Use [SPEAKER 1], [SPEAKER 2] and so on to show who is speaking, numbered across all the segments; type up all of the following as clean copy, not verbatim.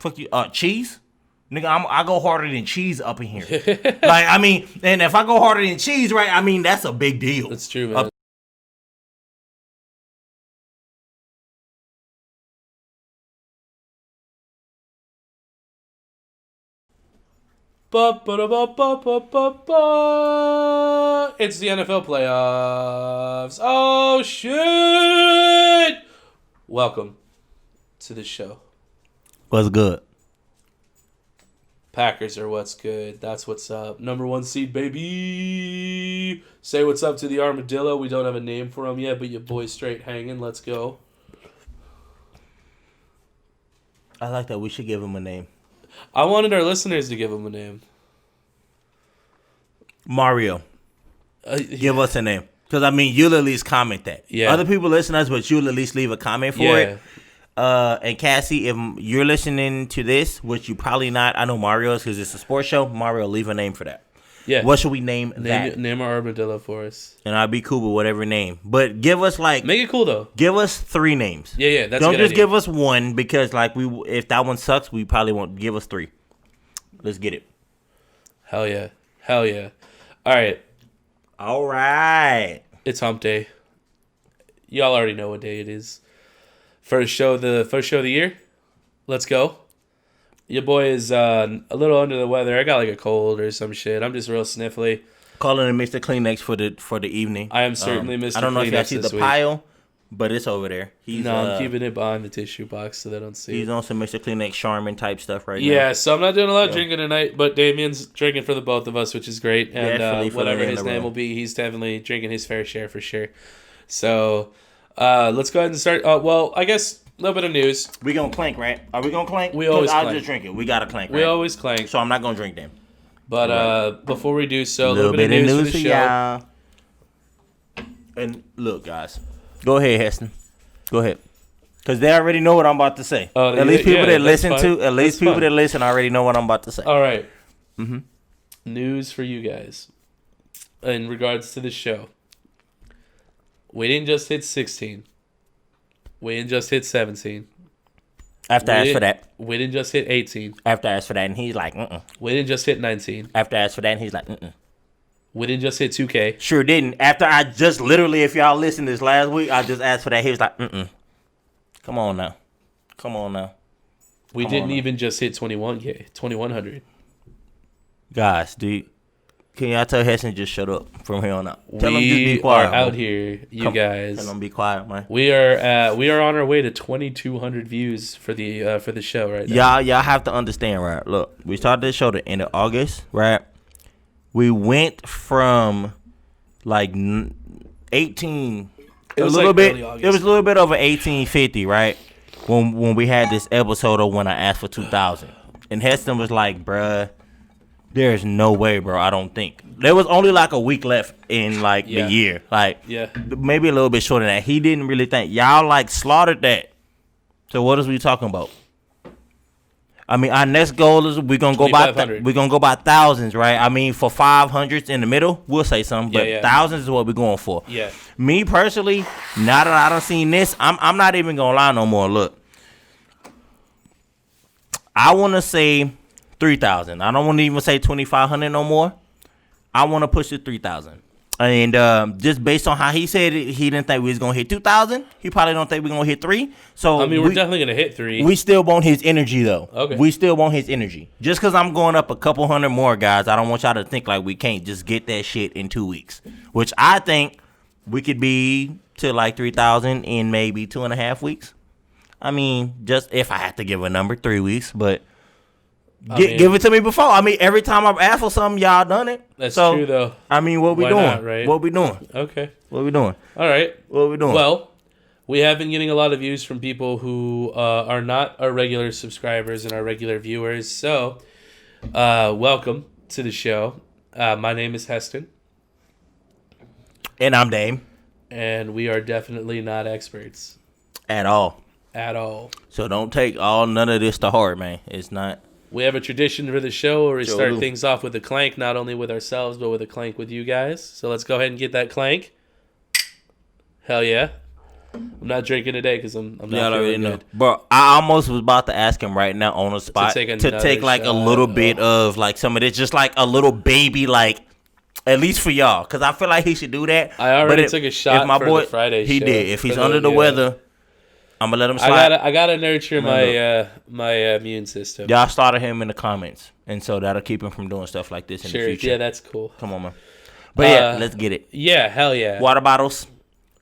[SPEAKER 1] Fuck you. Cheese? Nigga, I go harder than cheese up in here. Like, I mean, and if I go harder than cheese, right, I mean, that's a big deal.
[SPEAKER 2] That's true, man. It's the NFL playoffs. Oh, shit! Welcome to the show.
[SPEAKER 1] What's good?
[SPEAKER 2] Packers are what's good. That's what's up. Number 1 seed, baby. Say what's up to the armadillo. We don't have a name for him yet, but your boy's straight hanging. Let's go.
[SPEAKER 1] I like that. We should give him a name.
[SPEAKER 2] I wanted our listeners to give him a name.
[SPEAKER 1] Mario. Give us a name. Because, I mean, you'll at least comment that.
[SPEAKER 2] Yeah.
[SPEAKER 1] Other people listen to us, but you'll at least leave a comment for it. And Cassie, if you're listening to this, which you probably not, I know Mario is because it's a sports show. Mario, leave a name for that.
[SPEAKER 2] Yeah.
[SPEAKER 1] What should we name that?
[SPEAKER 2] Name our armadillo for us.
[SPEAKER 1] And I'll be cool with whatever name. But give us
[SPEAKER 2] make it cool though.
[SPEAKER 1] Give us 3 names.
[SPEAKER 2] Yeah, that's
[SPEAKER 1] Don't
[SPEAKER 2] a good
[SPEAKER 1] just
[SPEAKER 2] idea.
[SPEAKER 1] give us one because if that one sucks, we probably won't. Give us 3. Let's get it.
[SPEAKER 2] Hell yeah. All right. It's hump day. Y'all already know what day it is. First show of the year. Let's go. Your boy is a little under the weather. I got like a cold or some shit. I'm just real sniffly.
[SPEAKER 1] Calling him Mr. Kleenex for the evening.
[SPEAKER 2] I am certainly Mr. Kleenex.
[SPEAKER 1] I don't know if y'all see the pile, but it's over there.
[SPEAKER 2] I'm keeping it behind the tissue box so they don't see
[SPEAKER 1] He's
[SPEAKER 2] it.
[SPEAKER 1] on some Mr. Kleenex Charmin type stuff right now.
[SPEAKER 2] Yeah, so I'm not doing a lot of drinking tonight, but Damien's drinking for the both of us, which is great. And whatever his name will be, he's definitely drinking his fair share for sure. So let's go ahead and start. Well, I guess a little bit of news.
[SPEAKER 1] We gonna clank, right? Are we gonna clank?
[SPEAKER 2] We always
[SPEAKER 1] I'll
[SPEAKER 2] clank.
[SPEAKER 1] just drink it. We gotta clank, right?
[SPEAKER 2] We always clank.
[SPEAKER 1] So I'm not gonna drink them.
[SPEAKER 2] But before we do so, a little bit of news for the show.
[SPEAKER 1] Y'all. And look, guys. Go ahead, Heston. Go ahead. Because they already know what I'm about to say. At least people that listen already know what I'm about to say.
[SPEAKER 2] All right. Mm-hmm. News for you guys in regards to the show. We didn't just hit 16. We didn't just hit 17.
[SPEAKER 1] After I asked for that.
[SPEAKER 2] We didn't just hit 18.
[SPEAKER 1] After I asked for that, and he's like,
[SPEAKER 2] We didn't just hit 19.
[SPEAKER 1] After I asked for that, and he's like,
[SPEAKER 2] We didn't just hit 2K.
[SPEAKER 1] Sure didn't. After I just literally, if y'all listened this last week, I just asked for that. He was like, Come on now.
[SPEAKER 2] We didn't even just hit 21K, 2100.
[SPEAKER 1] Guys, can y'all tell Heston just shut up from here on out? Tell him just be quiet.
[SPEAKER 2] We are out here, guys.
[SPEAKER 1] Tell him be quiet, man.
[SPEAKER 2] We are on our way to 2,200 views for the show right now.
[SPEAKER 1] Y'all have to understand, right? Look, we started this show the end of August, right? We went from like 18. It was a little bit over 1850, right? When we had this episode of when I asked for 2,000, and Heston was like, "Bruh, there's no way, bro. I don't think there was only like a week left in the year, maybe a little bit shorter than that. He didn't really think y'all slaughtered that. So what is we talking about? I mean, our next goal is we're gonna go by thousands, right? I mean, for 500s in the middle, we'll say something, but thousands is what we're going for.
[SPEAKER 2] Yeah.
[SPEAKER 1] Me personally, now that I done seen this, I'm not even gonna lie no more. Look, I want to say 3,000. I don't want to even say 2,500 no more. I want to push it 3,000. And just based on how he said it, he didn't think we was gonna hit 2,000. He probably don't think we're gonna hit 3. So
[SPEAKER 2] I mean, we're definitely gonna hit 3.
[SPEAKER 1] We still want his energy though.
[SPEAKER 2] Okay.
[SPEAKER 1] We still want his energy. Just because I'm going up a couple hundred more, guys, I don't want y'all to think like we can't just get that shit in 2 weeks. Which I think we could be to like 3,000 in maybe 2.5 weeks. I mean, just if I had to give a number, 3 weeks, but. Give it to me before. I mean, every time I've asked for something, y'all done it.
[SPEAKER 2] That's true, though.
[SPEAKER 1] I mean, what we doing?
[SPEAKER 2] Not, right?
[SPEAKER 1] What we doing?
[SPEAKER 2] Okay.
[SPEAKER 1] What we doing?
[SPEAKER 2] All right.
[SPEAKER 1] What we doing?
[SPEAKER 2] Well, we have been getting a lot of views from people who are not our regular subscribers and our regular viewers. So, welcome to the show. My name is Heston.
[SPEAKER 1] And I'm Dame.
[SPEAKER 2] And we are definitely not experts.
[SPEAKER 1] At all.
[SPEAKER 2] So
[SPEAKER 1] don't take none of this to heart, man. It's not.
[SPEAKER 2] We have a tradition for the show where we start things off with a clank, not only with ourselves, but with a clank with you guys. So let's go ahead and get that clank. Hell yeah. I'm not drinking today because I'm not feeling good.
[SPEAKER 1] Bro, I almost was about to ask him right now on the spot to take like a little bit of like some of this, just like a little baby, like at least for y'all, because I feel like he should do that.
[SPEAKER 2] I already took a shot for the Friday show.
[SPEAKER 1] He did. If he's under the weather, I'm gonna let him slide.
[SPEAKER 2] I gotta nurture my immune system.
[SPEAKER 1] Y'all started him in the comments, and so that'll keep him from doing stuff like this in the future.
[SPEAKER 2] Yeah, that's cool.
[SPEAKER 1] Come on, man. But let's get it.
[SPEAKER 2] Yeah, hell yeah.
[SPEAKER 1] Water bottles.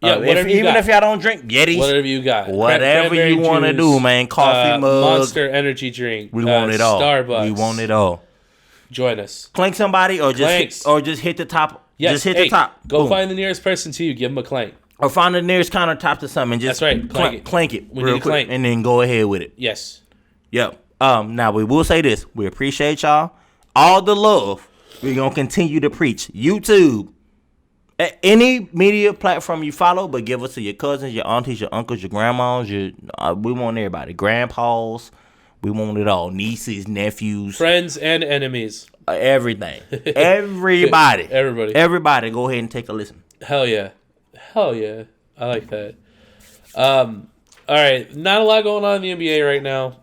[SPEAKER 2] Yeah,
[SPEAKER 1] even if y'all don't drink Yetis,
[SPEAKER 2] whatever you got,
[SPEAKER 1] whatever you want to do, man. Coffee mug,
[SPEAKER 2] Monster energy drink.
[SPEAKER 1] We want it all.
[SPEAKER 2] Starbucks.
[SPEAKER 1] We want it all.
[SPEAKER 2] Join us.
[SPEAKER 1] Clank somebody, or just hit the top.
[SPEAKER 2] Yes.
[SPEAKER 1] Just hit the top.
[SPEAKER 2] Go find the nearest person to you. Give them a clank.
[SPEAKER 1] Or find the nearest countertop to something. And just
[SPEAKER 2] that's right.
[SPEAKER 1] Clank it real quick, and then go ahead with it.
[SPEAKER 2] Yes.
[SPEAKER 1] Yep. Now we will say this: we appreciate y'all. All the love. We're gonna continue to preach. YouTube. Any media platform you follow, but give us to your cousins, your aunties, your uncles, your grandmas. We want everybody. Grandpas. We want it all. Nieces, nephews.
[SPEAKER 2] Friends and enemies.
[SPEAKER 1] Everything. Everybody.
[SPEAKER 2] Everybody.
[SPEAKER 1] Go ahead and take a listen.
[SPEAKER 2] Hell yeah. I like that. All right. Not a lot going on in the NBA right now.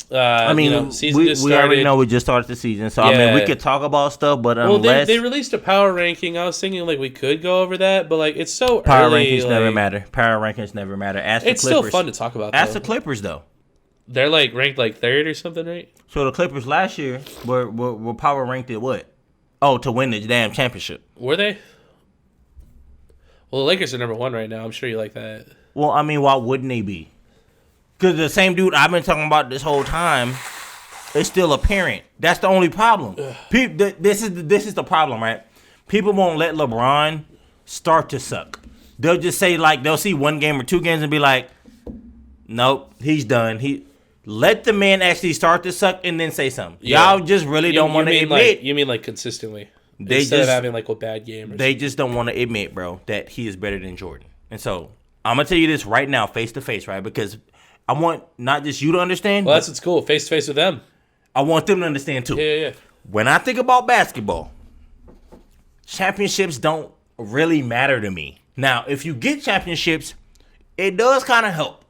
[SPEAKER 2] Season just started.
[SPEAKER 1] We already know we just started the season, so I mean, we could talk about stuff, but unless
[SPEAKER 2] they released a power ranking, I was thinking like we could go over that, but like it's so
[SPEAKER 1] power
[SPEAKER 2] early.
[SPEAKER 1] Rankings never matter. Power rankings never matter.
[SPEAKER 2] It's still fun to talk about.
[SPEAKER 1] Ask the Clippers though.
[SPEAKER 2] They're like ranked like third or something, right?
[SPEAKER 1] So the Clippers last year were power ranked at what? Oh, to win the damn championship.
[SPEAKER 2] Were they? Well, the Lakers are number 1 right now. I'm sure you like that.
[SPEAKER 1] Well, I mean, why wouldn't they be? Because the same dude I've been talking about this whole time is still apparent. That's the only problem. This is the problem, right? People won't let LeBron start to suck. They'll just say, like, they'll see 1 game or 2 games and be like, nope, he's done. Let the man actually start to suck and then say something. Yeah. Y'all just really don't want to admit.
[SPEAKER 2] You mean like consistently? Instead of having like a bad game.
[SPEAKER 1] They just don't want to admit, bro, that he is better than Jordan. And so I'm going to tell you this right now, face to face, right? Because I want not just you to understand.
[SPEAKER 2] Well, that's what's cool. Face to face with them.
[SPEAKER 1] I want them to understand too.
[SPEAKER 2] Yeah.
[SPEAKER 1] When I think about basketball, championships don't really matter to me. Now, if you get championships, it does kind of help.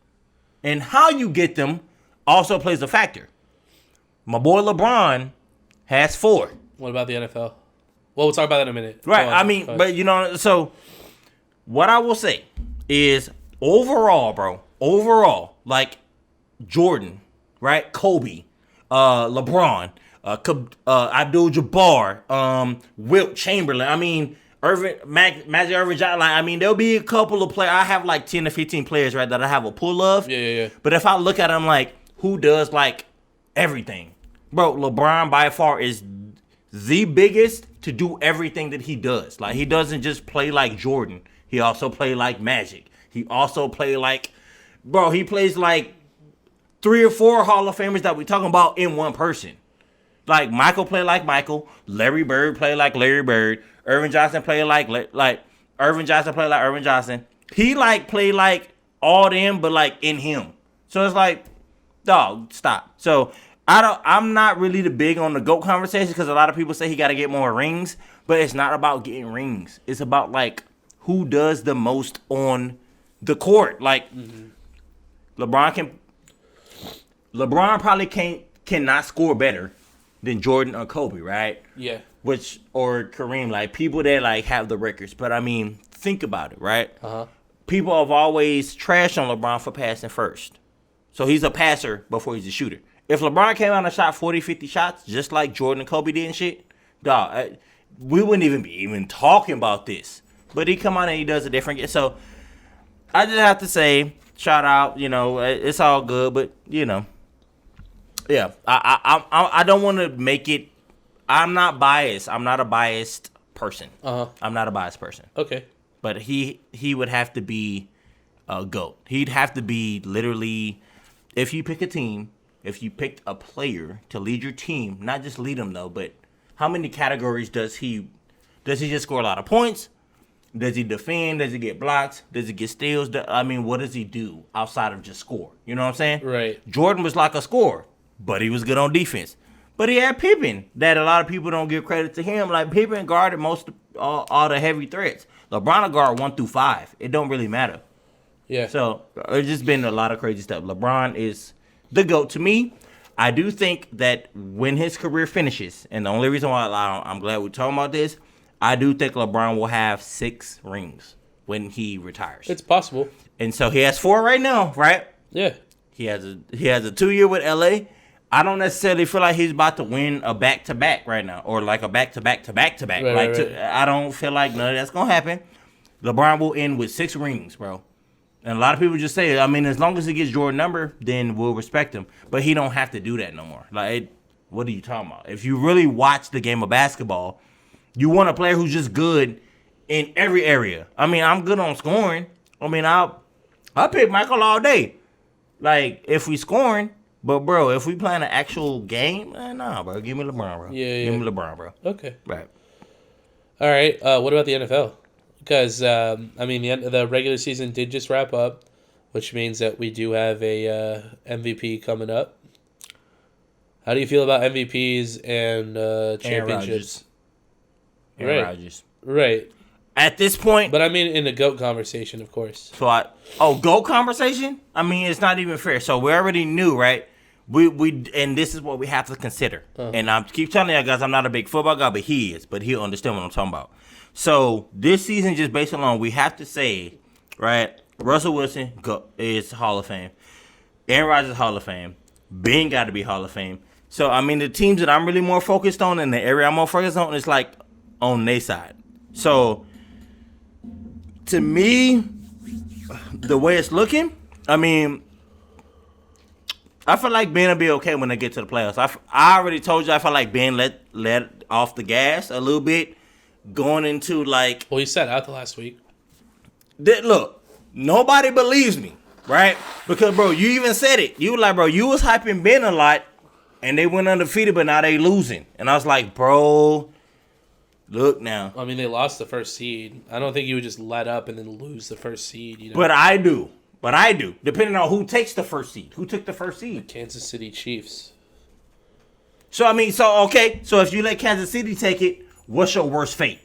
[SPEAKER 1] And how you get them also plays a factor. My boy LeBron has 4.
[SPEAKER 2] What about the NFL? Well, we'll talk about that in a minute.
[SPEAKER 1] Right. I mean, but you know, so what I will say is overall, bro, like Jordan, right? Kobe, LeBron, Abdul-Jabbar, Wilt Chamberlain. I mean, Magic Irvin Johnson. Like, I mean, there'll be a couple of players. I have like 10 to 15 players, right, that I have a pull of.
[SPEAKER 2] Yeah.
[SPEAKER 1] But if I look at them, like, who does like everything? Bro, LeBron by far is the biggest to do everything that he does. Like, he doesn't just play like Jordan. He also play like Magic. He also play like, bro, he plays like 3 or 4 Hall of Famers that we talking about in one person. Like, Michael play like Michael. Larry Bird play like Larry Bird. Irvin Johnson play like Irvin Johnson play like Irvin Johnson. He like play like all them, but like in him. So it's like, dog, stop. So I'm not really the big on the GOAT conversation because a lot of people say he got to get more rings, but it's not about getting rings. It's about like who does the most on the court. Like LeBron probably cannot score better than Jordan or Kobe, right?
[SPEAKER 2] Yeah.
[SPEAKER 1] Or Kareem, like people that like have the records. But I mean, think about it, right? People have always trashed on LeBron for passing first. So he's a passer before he's a shooter. If LeBron came out and shot 40, 50 shots, just like Jordan and Kobe did and shit, dog, we wouldn't even be talking about this. But he come out and he does a different. So I just have to say, shout out, it's all good, but yeah, I don't want to make it. I'm not biased. I'm not a biased person. I'm not a biased person.
[SPEAKER 2] Okay.
[SPEAKER 1] But he would have to be a GOAT. He'd have to be literally, if you pick a team, if you picked a player to lead your team, not just lead them though, but how many categories does he just score a lot of points? Does he defend? Does he get blocks? Does he get steals? I mean, what does he do outside of just score? You know what I'm saying?
[SPEAKER 2] Right.
[SPEAKER 1] Jordan was like a scorer, but he was good on defense. But he had Pippen that a lot of people don't give credit to him. Like, Pippen guarded most all the heavy threats. LeBron guard 1 through 5. It don't really matter.
[SPEAKER 2] Yeah.
[SPEAKER 1] So there's just been a lot of crazy stuff. LeBron is the GOAT to me. I do think that when his career finishes, and the only reason why I'm glad we're talking about this, I do think LeBron will have 6 rings when he retires.
[SPEAKER 2] It's possible.
[SPEAKER 1] And so he has 4 right now, right?
[SPEAKER 2] Yeah.
[SPEAKER 1] He has a 2-year with LA. I don't necessarily feel like he's about to win a back-to-back right now, or like a back-to-back-to-back-to-back.
[SPEAKER 2] Right.
[SPEAKER 1] I don't feel like none of that's gonna happen. LeBron will end with 6 rings, bro. And a lot of people just say, I mean, as long as he gets Jordan number, then we'll respect him. But he don't have to do that no more. Like, what are you talking about? If you really watch the game of basketball, you want a player who's just good in every area. I mean, I'm good on scoring. I mean, I'll pick Michael all day. Like, if we scoring, but, bro, if we playing an actual game, nah, bro. Give me LeBron, bro.
[SPEAKER 2] Yeah.
[SPEAKER 1] Give me LeBron, bro.
[SPEAKER 2] Okay.
[SPEAKER 1] Right.
[SPEAKER 2] All right. What about the NFL? Because, I mean, the regular season did just wrap up, which means that we do have a MVP coming up. How do you feel about MVPs and championships?
[SPEAKER 1] Aaron Rodgers.
[SPEAKER 2] Right.
[SPEAKER 1] At this point.
[SPEAKER 2] But I mean in the GOAT conversation, of course.
[SPEAKER 1] So GOAT conversation? I mean, it's not even fair. So we already knew, right? We and this is what we have to consider. Uh-huh. And I keep telling you guys, I'm not a big football guy, but he is. But he'll understand what I'm talking about. So this season, just based alone, we have to say, right, Russell Wilson is Hall of Fame. Aaron Rodgers is Hall of Fame. Ben got to be Hall of Fame. So, I mean, the teams that I'm really more focused on and the area I'm more focused on is, like, on their side. So, to me, the way it's looking, I mean, I feel like Ben will be okay when they get to the playoffs. I already told you I feel like Ben let off the gas a little bit. Going into, like...
[SPEAKER 2] Well, he sat out the last week.
[SPEAKER 1] Look, nobody believes me, right? Because, bro, you even said it. You were like, bro, you was hyping Ben a lot, and they went undefeated, but now they losing. And I was like, bro, look now.
[SPEAKER 2] I mean, they lost the first seed. I don't think you would just let up and then lose the first seed. You know?
[SPEAKER 1] But I do. Depending on who takes the first seed. Who took the first seed?
[SPEAKER 2] The Kansas City Chiefs.
[SPEAKER 1] So, I mean, okay. So, if you let Kansas City take it, what's your worst fate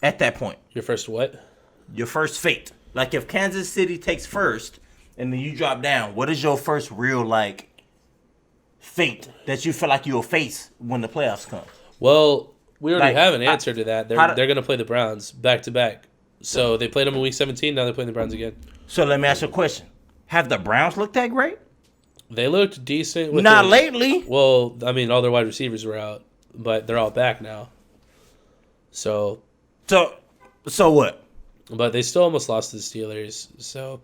[SPEAKER 1] at that point?
[SPEAKER 2] Your first what?
[SPEAKER 1] Your first fate. Like, if Kansas City takes first and then you drop down, what is your first real, like, fate that you feel like you'll face when the playoffs come?
[SPEAKER 2] Well, we already have an answer to that. They're going to play the Browns back-to-back. So they played them in Week 17. Now they're playing the Browns again.
[SPEAKER 1] So let me ask you a question. Have the Browns looked that great?
[SPEAKER 2] They looked decent.
[SPEAKER 1] Not lately.
[SPEAKER 2] Well, I mean, all their wide receivers were out, but they're all back now. So what?
[SPEAKER 1] But
[SPEAKER 2] they still almost lost to the Steelers. So,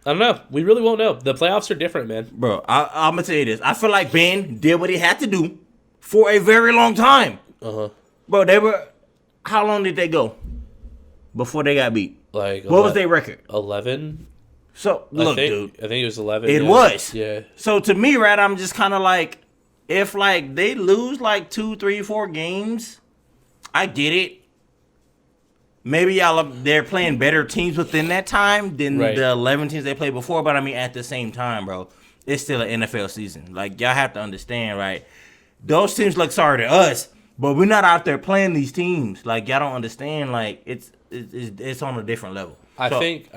[SPEAKER 2] I don't know. We really won't know. The playoffs are different, man.
[SPEAKER 1] Bro, I'm going to tell you this. I feel like Ben did what he had to do for a very long time.
[SPEAKER 2] Uh-huh.
[SPEAKER 1] Bro, how long did they go before they got beat?
[SPEAKER 2] Like,
[SPEAKER 1] what was their record?
[SPEAKER 2] 11.
[SPEAKER 1] So, look, dude.
[SPEAKER 2] I think it was 11.
[SPEAKER 1] It was.
[SPEAKER 2] Yeah.
[SPEAKER 1] So, to me, right, I'm just kind of like, if, like, they lose, like, 2, 3, 4 games, I get it. Maybe they're playing better teams within that time than the 11 teams they played before. But, I mean, at the same time, bro, it's still an NFL season. Like, y'all have to understand, right? Those teams look sorry to us, but we're not out there playing these teams. Like, y'all don't understand. Like, it's on a different level.
[SPEAKER 2] I think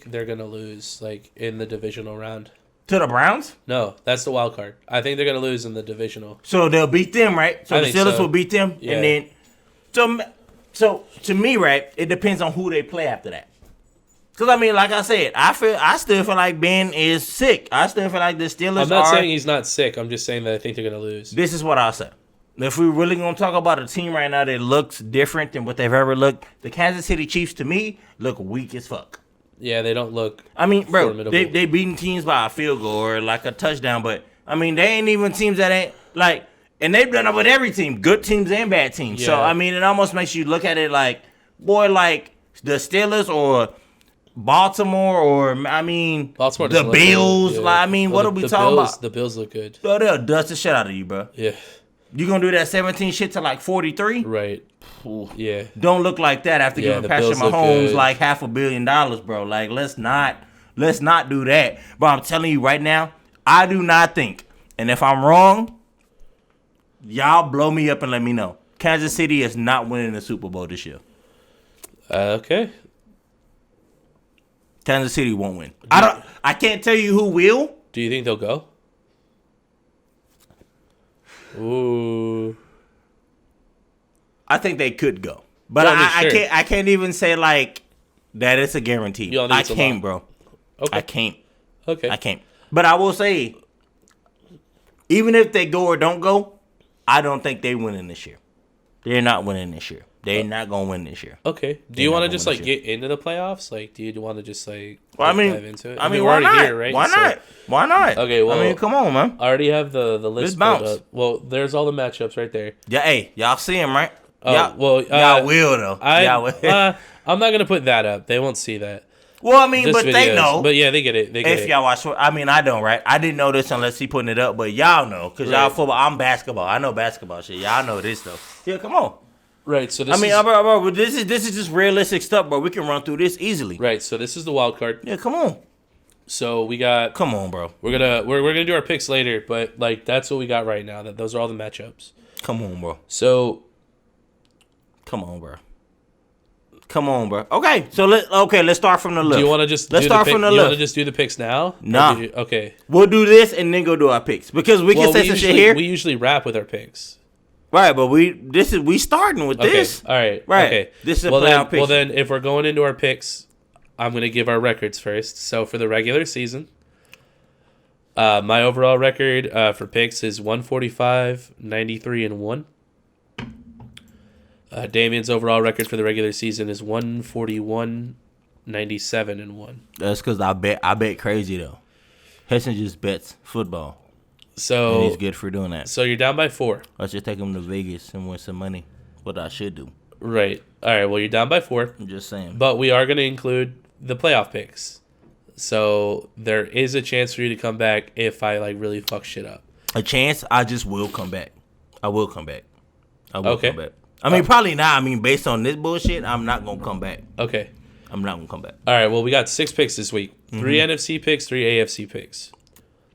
[SPEAKER 2] they're going to lose, like, in the divisional round.
[SPEAKER 1] To the Browns?
[SPEAKER 2] No, that's the wild card. I think they're going to lose in the divisional.
[SPEAKER 1] So they'll beat them, right? So the Steelers will beat them?
[SPEAKER 2] Yeah.
[SPEAKER 1] And then... So, to me, right, it depends on who they play after that. Because, I mean, like I said, I still feel like Ben is sick. I still feel like the Steelers
[SPEAKER 2] I'm not saying he's not sick. I'm just saying that I think they're going to lose.
[SPEAKER 1] This is what I'll say. If we're really going to talk about a team right now that looks different than what they've ever looked, the Kansas City Chiefs, to me, look weak as fuck.
[SPEAKER 2] Yeah, they don't look
[SPEAKER 1] I mean, bro,
[SPEAKER 2] formidable.
[SPEAKER 1] they beating teams by a field goal or like a touchdown. But, I mean, they ain't even teams that ain't, like, and they've done it with every team, good teams and bad teams. Yeah. So, I mean, it almost makes you look at it like, boy, like the Steelers or Baltimore or, I mean, the Bills. Yeah. Like, I mean, what are we talking about?
[SPEAKER 2] The Bills look good.
[SPEAKER 1] Bro, they'll dust the shit out of you, bro.
[SPEAKER 2] Yeah.
[SPEAKER 1] You going to do that 17 shit to like 43?
[SPEAKER 2] Right.
[SPEAKER 1] Ooh.
[SPEAKER 2] Yeah.
[SPEAKER 1] Don't look like that after giving Patrick Mahomes like $500 million, bro. Like, let's not do that. But I'm telling you right now, I do not think, and if I'm wrong, y'all blow me up and let me know. Kansas City is not winning the Super Bowl this year.
[SPEAKER 2] Okay.
[SPEAKER 1] Kansas City won't win. I can't tell you who will.
[SPEAKER 2] Do you think they'll go? Ooh.
[SPEAKER 1] I think they could go. But I can't even say like that it's a guarantee. I can't, bro.
[SPEAKER 2] Okay.
[SPEAKER 1] I can't.
[SPEAKER 2] Okay.
[SPEAKER 1] I can't. But I will say, even if they go or don't go, I don't think they winning this year. They're not winning this year. They're not gonna win this year.
[SPEAKER 2] Okay. Do you want to just like get into the playoffs? Like, do you want to just like
[SPEAKER 1] dive
[SPEAKER 2] into it?
[SPEAKER 1] I mean,
[SPEAKER 2] we're
[SPEAKER 1] why
[SPEAKER 2] already
[SPEAKER 1] not?
[SPEAKER 2] here, right?
[SPEAKER 1] Why not? Why not?
[SPEAKER 2] Okay. Well,
[SPEAKER 1] I mean, come on, man.
[SPEAKER 2] I already have the list.
[SPEAKER 1] Let's bounce.
[SPEAKER 2] Up. Well, there's all the matchups right there.
[SPEAKER 1] Yeah. Hey, y'all see him, right?
[SPEAKER 2] Oh,
[SPEAKER 1] y'all,
[SPEAKER 2] well,
[SPEAKER 1] y'all will though. Y'all will.
[SPEAKER 2] I'm not gonna put that up. They won't see that.
[SPEAKER 1] Well, I mean, but
[SPEAKER 2] videos.
[SPEAKER 1] they know.
[SPEAKER 2] But yeah, they get it.
[SPEAKER 1] If y'all watch, I mean, I don't, right? I didn't know this unless he putting it up, but y'all know because y'all football. I'm basketball. I know basketball shit. Y'all know this though. Yeah, come on.
[SPEAKER 2] Right. So
[SPEAKER 1] bro, this is just realistic stuff, bro. We can run through this easily.
[SPEAKER 2] Right. So this is the wild card.
[SPEAKER 1] Yeah, come on.
[SPEAKER 2] So we got.
[SPEAKER 1] Come on, bro.
[SPEAKER 2] We're gonna do our picks later, but like that's what we got right now. Those are all the matchups.
[SPEAKER 1] Come on, bro.
[SPEAKER 2] So.
[SPEAKER 1] Come on, bro. Come on, bro. Okay, so let's start from the left.
[SPEAKER 2] Do you want to just
[SPEAKER 1] let's start from the left?
[SPEAKER 2] You want to just do the picks now?
[SPEAKER 1] Nah.
[SPEAKER 2] Okay.
[SPEAKER 1] We'll do this and then go do our picks because we can say some shit here.
[SPEAKER 2] We usually wrap with our picks.
[SPEAKER 1] Right, but we starting with this.
[SPEAKER 2] All right.
[SPEAKER 1] Right.
[SPEAKER 2] Okay.
[SPEAKER 1] This is a playoff pick.
[SPEAKER 2] Well, then, if we're going into our picks, I'm going to give our records first. So for the regular season, my overall record for picks is 145, 93, and 1. Damien's overall record for the regular season is 141, 97, and 1.
[SPEAKER 1] That's because I bet crazy though. Heston just bets football.
[SPEAKER 2] So
[SPEAKER 1] and he's good for doing that.
[SPEAKER 2] So you're down by 4.
[SPEAKER 1] Let's just take him to Vegas and win some money. What I should do.
[SPEAKER 2] Right. All right. Well, you're down by 4.
[SPEAKER 1] I'm just saying.
[SPEAKER 2] But we are going to include the playoff picks. So there is a chance for you to come back if I like really fuck shit up.
[SPEAKER 1] A chance? I just will come back. I will come back. Come back. I mean, probably not. I mean, based on this bullshit, I'm not going to come back.
[SPEAKER 2] Okay.
[SPEAKER 1] I'm not going to come back.
[SPEAKER 2] All right. Well, we got 6 picks this week. 3 NFC picks, 3 AFC picks.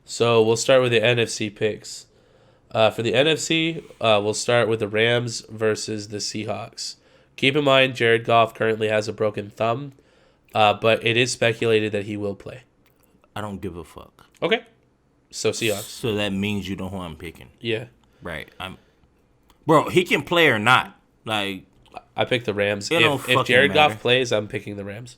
[SPEAKER 2] So we'll start with the NFC picks. For the NFC, we'll start with the Rams versus the Seahawks. Keep in mind, Jared Goff currently has a broken thumb, but it is speculated that he will play.
[SPEAKER 1] I don't give a fuck.
[SPEAKER 2] Okay. So Seahawks.
[SPEAKER 1] So that means you know who I'm picking.
[SPEAKER 2] Yeah.
[SPEAKER 1] Right. Bro, he can play or not. Like,
[SPEAKER 2] I picked the Rams.
[SPEAKER 1] If
[SPEAKER 2] Jared Goff plays, I'm picking the Rams.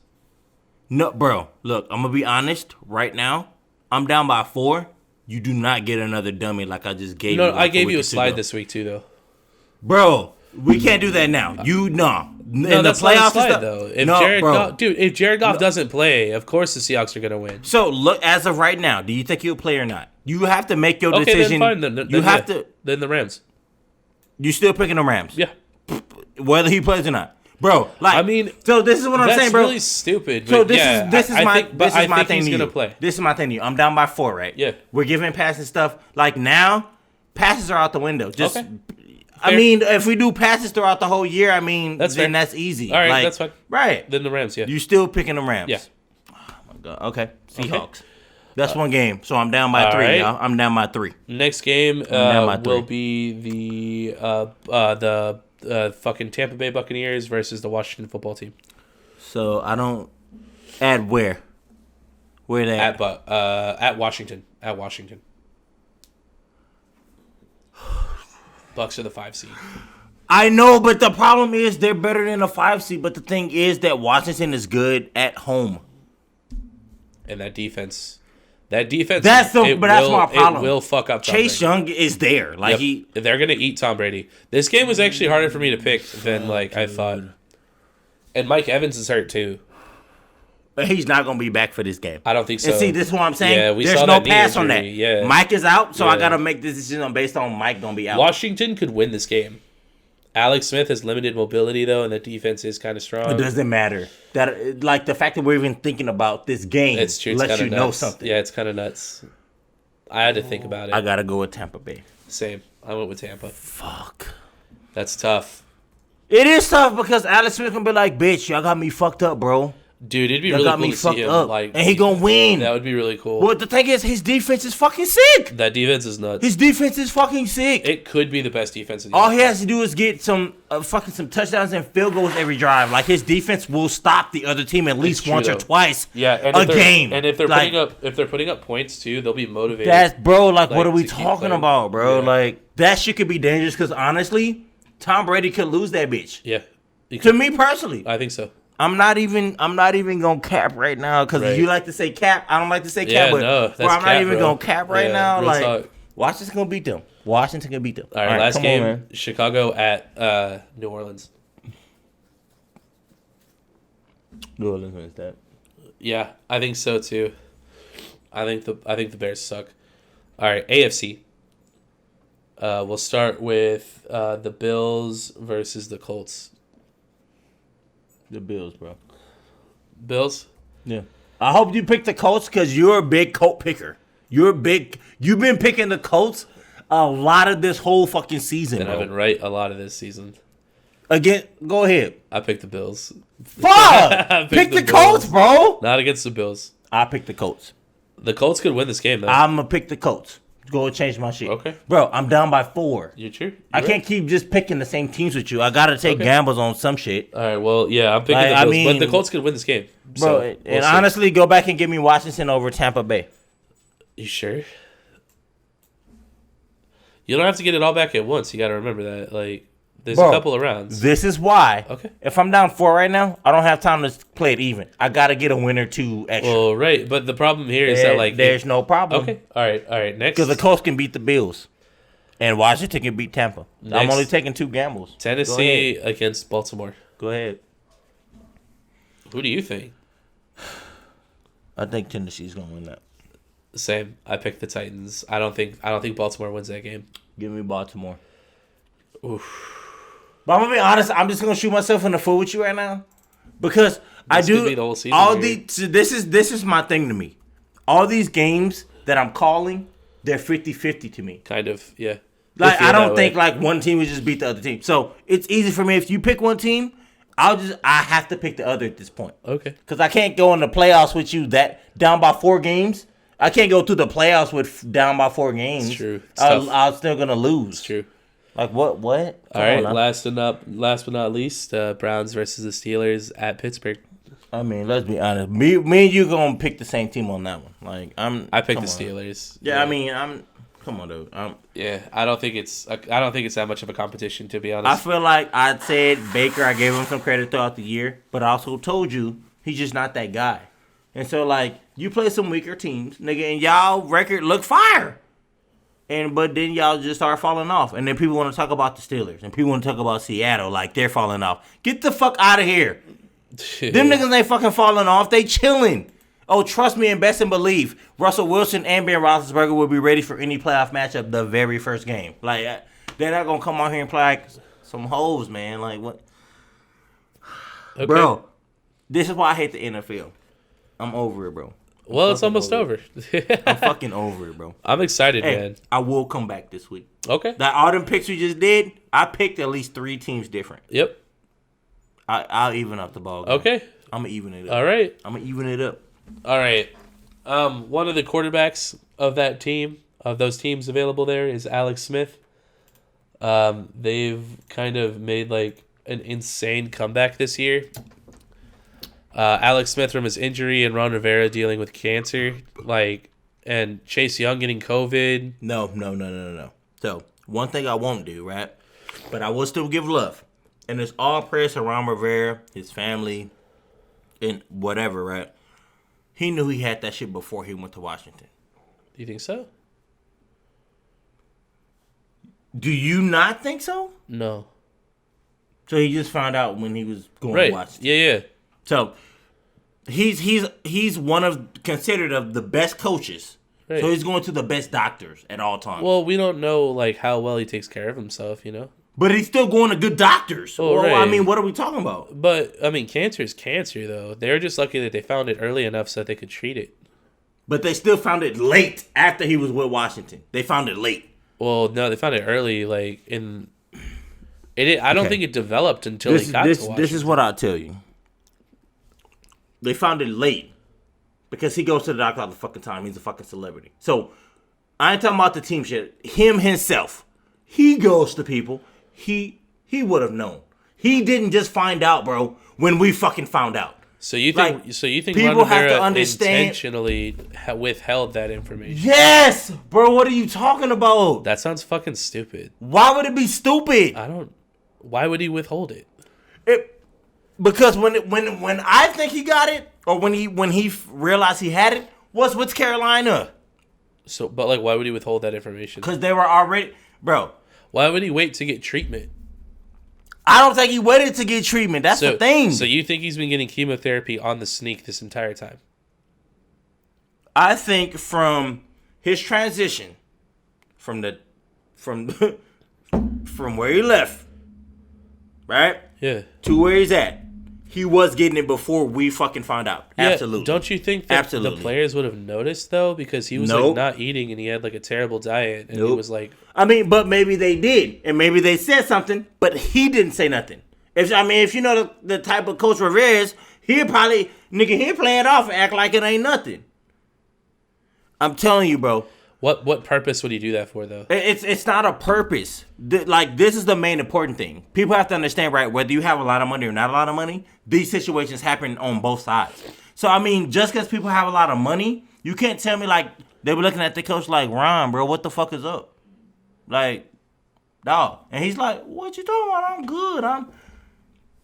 [SPEAKER 1] No, bro. Look, I'm gonna be honest. Right now, I'm down by 4. You do not get another dummy like I just gave you.
[SPEAKER 2] No, I gave you a slide this week too, though.
[SPEAKER 1] Bro, we can't do that now. In the playoffs,
[SPEAKER 2] slide, though. If Jared Goff doesn't play, of course the Seahawks are gonna win.
[SPEAKER 1] So look, as of right now, do you think he'll play or not? You have to make your decision.
[SPEAKER 2] Then fine. Then the Rams.
[SPEAKER 1] You still picking the Rams?
[SPEAKER 2] Yeah.
[SPEAKER 1] Whether he plays or not, bro. Like, I mean, so this is what I'm saying, bro.
[SPEAKER 2] That's really stupid.
[SPEAKER 1] So this is my thing to you.
[SPEAKER 2] Play.
[SPEAKER 1] This is my thing to you. I'm down by 4, right?
[SPEAKER 2] Yeah.
[SPEAKER 1] We're giving passes stuff. Like now, passes are out the window. Just,
[SPEAKER 2] okay.
[SPEAKER 1] I mean, if we do passes throughout the whole year, I mean, that's easy.
[SPEAKER 2] All right, that's fine.
[SPEAKER 1] Right.
[SPEAKER 2] Then the Rams, yeah.
[SPEAKER 1] You still picking the Rams?
[SPEAKER 2] Yeah.
[SPEAKER 1] Oh my god. Okay. Seahawks. That's one game. So I'm down by 3, right. Y'all. I'm down by 3.
[SPEAKER 2] Next game will be the fucking Tampa Bay Buccaneers versus the Washington football team.
[SPEAKER 1] So I don't add where? Where they
[SPEAKER 2] at Washington. At Washington. Bucks are the 5 seed.
[SPEAKER 1] I know, but the problem is they're better than a 5 seed. But the thing is that Washington is good at home.
[SPEAKER 2] And that defense. That's my problem. It will fuck up Tom
[SPEAKER 1] Chase
[SPEAKER 2] Brady.
[SPEAKER 1] Young is there. Like
[SPEAKER 2] they're gonna eat Tom Brady. This game was actually harder for me to pick than I thought. And Mike Evans is hurt too.
[SPEAKER 1] But he's not gonna be back for this game.
[SPEAKER 2] I don't think so.
[SPEAKER 1] And see, this is what I'm saying.
[SPEAKER 2] Yeah,
[SPEAKER 1] there's no pass on that.
[SPEAKER 2] Yeah.
[SPEAKER 1] Mike is out, so I gotta make this decision based on Mike gonna be out.
[SPEAKER 2] Washington could win this game. Alex Smith has limited mobility though, and the defense is kind of strong.
[SPEAKER 1] It doesn't matter. That like the fact that we're even thinking about this game lets you know something.
[SPEAKER 2] Yeah, it's kind of nuts. I had to think about it.
[SPEAKER 1] I gotta go with Tampa Bay.
[SPEAKER 2] Same. I went with Tampa.
[SPEAKER 1] Fuck.
[SPEAKER 2] That's tough.
[SPEAKER 1] It is tough because Alex Smith can be like, "Bitch, y'all got me fucked up, bro."
[SPEAKER 2] Dude, it'd be really cool to see him.
[SPEAKER 1] And he gonna win.
[SPEAKER 2] That would be really cool.
[SPEAKER 1] Well, the thing is, his defense is fucking sick.
[SPEAKER 2] That defense is nuts.
[SPEAKER 1] His defense is fucking sick.
[SPEAKER 2] It could be the best defense in the
[SPEAKER 1] All he has to do is get some touchdowns and field goals every drive. Like, his defense will stop the other team at least once or twice a game.
[SPEAKER 2] And if they're putting up points too, they'll be motivated.
[SPEAKER 1] That's what are we talking about, bro? Yeah. Like, that shit could be dangerous because honestly, Tom Brady could lose that bitch.
[SPEAKER 2] Yeah.
[SPEAKER 1] To me personally.
[SPEAKER 2] I think so.
[SPEAKER 1] I'm not even gonna cap right now because you like to say cap. I don't like to say cap, but I'm not even gonna cap right now. Like, talk. Washington's gonna beat them. Washington can beat them.
[SPEAKER 2] All right, last game, Chicago at New Orleans.
[SPEAKER 1] New Orleans wins that.
[SPEAKER 2] Yeah, I think so too. I think the Bears suck. All right, AFC. We'll start with the Bills versus the Colts.
[SPEAKER 1] The Bills, bro.
[SPEAKER 2] Bills?
[SPEAKER 1] Yeah. I hope you pick the Colts because you're a big Colt picker. You've been picking the Colts a lot of this whole fucking season,
[SPEAKER 2] and I've been right a lot of this season.
[SPEAKER 1] Again, go ahead.
[SPEAKER 2] I picked the Bills.
[SPEAKER 1] Fuck! Pick the Colts, bro.
[SPEAKER 2] Not against the Bills.
[SPEAKER 1] I picked the Colts.
[SPEAKER 2] The Colts could win this game, though.
[SPEAKER 1] I'm going to pick the Colts. Go and change my shit.
[SPEAKER 2] Okay.
[SPEAKER 1] Bro, I'm down by 4.
[SPEAKER 2] You're true.
[SPEAKER 1] I can't keep just picking the same teams with you. I got to take gambles on some shit.
[SPEAKER 2] All right, well, yeah, I'm picking the Bills. But the Colts could win this game.
[SPEAKER 1] Bro, and honestly, go back and give me Washington over Tampa Bay.
[SPEAKER 2] You sure? You don't have to get it all back at once. You got to remember that. Like, there's a couple of rounds.
[SPEAKER 1] This is why.
[SPEAKER 2] Okay.
[SPEAKER 1] If I'm down 4 right now, I don't have time to play it even. I got to get a win or 2 extra.
[SPEAKER 2] Well, right. But the problem here is that, like...
[SPEAKER 1] There's no problem.
[SPEAKER 2] Okay. All right. Next.
[SPEAKER 1] Because the Colts can beat the Bills. And Washington can beat Tampa. Next. I'm only taking 2 gambles.
[SPEAKER 2] Tennessee against Baltimore.
[SPEAKER 1] Go ahead.
[SPEAKER 2] Who do you think?
[SPEAKER 1] I think Tennessee's going to win that.
[SPEAKER 2] Same. I picked the Titans. I don't think Baltimore wins that game.
[SPEAKER 1] Give me Baltimore.
[SPEAKER 2] Oof.
[SPEAKER 1] But I'm gonna be honest. I'm just gonna shoot myself in the foot with you right now because this I do.
[SPEAKER 2] Could be the whole season
[SPEAKER 1] this is my thing to me. All these games that I'm calling, they're 50-50 to me.
[SPEAKER 2] Kind of, yeah.
[SPEAKER 1] Like I don't think like one team would just beat the other team. So it's easy for me if you pick one team. I have to pick the other at this point.
[SPEAKER 2] Okay.
[SPEAKER 1] Because I can't go in the playoffs with you that down by 4 games. I can't go through the playoffs with down by 4 games.
[SPEAKER 2] It's true.
[SPEAKER 1] I'm still gonna lose.
[SPEAKER 2] It's true.
[SPEAKER 1] Like what?
[SPEAKER 2] All right. Last but not least, Browns versus the Steelers at Pittsburgh.
[SPEAKER 1] I mean, let's be honest. Me and you gonna pick the same team on that one. Like
[SPEAKER 2] I picked the Steelers.
[SPEAKER 1] Yeah, I mean, come on, dude.
[SPEAKER 2] Yeah, I don't think it's that much of a competition, to be honest.
[SPEAKER 1] I feel like I said Baker. I gave him some credit throughout the year, but I also told you he's just not that guy. And so, like, you play some weaker teams, nigga, and y'all record look fire. But then y'all just start falling off. And then people want to talk about the Steelers. And people want to talk about Seattle like they're falling off. Get the fuck out of here. Them niggas ain't fucking falling off. They chilling. Oh, trust me and best and believe. Russell Wilson and Ben Roethlisberger will be ready for any playoff matchup the very first game. Like, they're not going to come out here and play like some hoes, man. Like, what? Okay. Bro, this is why I hate the NFL. I'm over it, bro.
[SPEAKER 2] Well, it's almost over.
[SPEAKER 1] I'm fucking over it, bro.
[SPEAKER 2] I'm excited, man.
[SPEAKER 1] I will come back this week.
[SPEAKER 2] Okay.
[SPEAKER 1] That all them picks we just did, I picked at least 3 teams different.
[SPEAKER 2] Yep.
[SPEAKER 1] I'll even up the ball game.
[SPEAKER 2] Okay.
[SPEAKER 1] I'm going to even it up.
[SPEAKER 2] All right.
[SPEAKER 1] I'm going to even it up.
[SPEAKER 2] All right. One of the quarterbacks of that team, of those teams available there, is Alex Smith. They've kind of made like an insane comeback this year. Alex Smith from his injury and Ron Rivera dealing with cancer, and Chase Young getting COVID.
[SPEAKER 1] No. So, one thing I won't do, right? But I will still give love. And it's all praise to Ron Rivera, his family, and whatever, right? He knew he had that shit before he went to Washington.
[SPEAKER 2] Do you think so?
[SPEAKER 1] Do you not think so?
[SPEAKER 2] No.
[SPEAKER 1] So he just found out when he was going to Washington.
[SPEAKER 2] Yeah.
[SPEAKER 1] So he's one of considered of the best coaches. Right. So he's going to the best doctors at all times.
[SPEAKER 2] Well, we don't know like how well he takes care of himself, you know.
[SPEAKER 1] But he's still going to good doctors.
[SPEAKER 2] Oh, right.
[SPEAKER 1] I mean, what are we talking about?
[SPEAKER 2] But I mean, cancer is cancer, though. They're just lucky that they found it early enough so that they could treat it.
[SPEAKER 1] But they still found it late after he was with Washington. They found it late.
[SPEAKER 2] Well, no, they found it early, like in. I don't think it developed until he got to Washington.
[SPEAKER 1] This is what I'll tell you. They found it late because he goes to the doctor all the fucking time. He's a fucking celebrity. So I ain't talking about the team shit. Him himself, he goes to people. He would have known. He didn't just find out, bro, when we fucking found out.
[SPEAKER 2] So you think? Like, so you think
[SPEAKER 1] people
[SPEAKER 2] Ron Rivera
[SPEAKER 1] have to understand,
[SPEAKER 2] intentionally withheld that information?
[SPEAKER 1] Yes, bro. What are you talking about?
[SPEAKER 2] That sounds fucking stupid.
[SPEAKER 1] Why would it be stupid?
[SPEAKER 2] Why would he withhold it?
[SPEAKER 1] Because when I think he got it, or when he realized he had it, was with Carolina.
[SPEAKER 2] So, but like, why would he withhold that information?
[SPEAKER 1] Because they were already, bro.
[SPEAKER 2] Why would he wait to get treatment?
[SPEAKER 1] I don't think he waited to get treatment. That's the thing.
[SPEAKER 2] So you think he's been getting chemotherapy on the sneak this entire time?
[SPEAKER 1] I think from his transition, from where he left, right?
[SPEAKER 2] Yeah.
[SPEAKER 1] To where he's at, he was getting it before we fucking found out. Yeah, absolutely.
[SPEAKER 2] Don't you think that the players would have noticed though, because he was like not eating and he had like a terrible diet and he was like.
[SPEAKER 1] I mean, but maybe they did, and maybe they said something, but he didn't say nothing. If you know the type of Coach Rivera is, he'll probably he'll play it off and act like it ain't nothing. I'm telling you, bro.
[SPEAKER 2] What purpose would he do that for, though?
[SPEAKER 1] It's not a purpose. This is the main important thing. People have to understand, right? Whether you have a lot of money or not a lot of money, these situations happen on both sides. So I mean, just because people have a lot of money, you can't tell me like they were looking at the coach like, Ron, bro, what the fuck is up? Like, dog, and he's like, what you talking about? I'm good.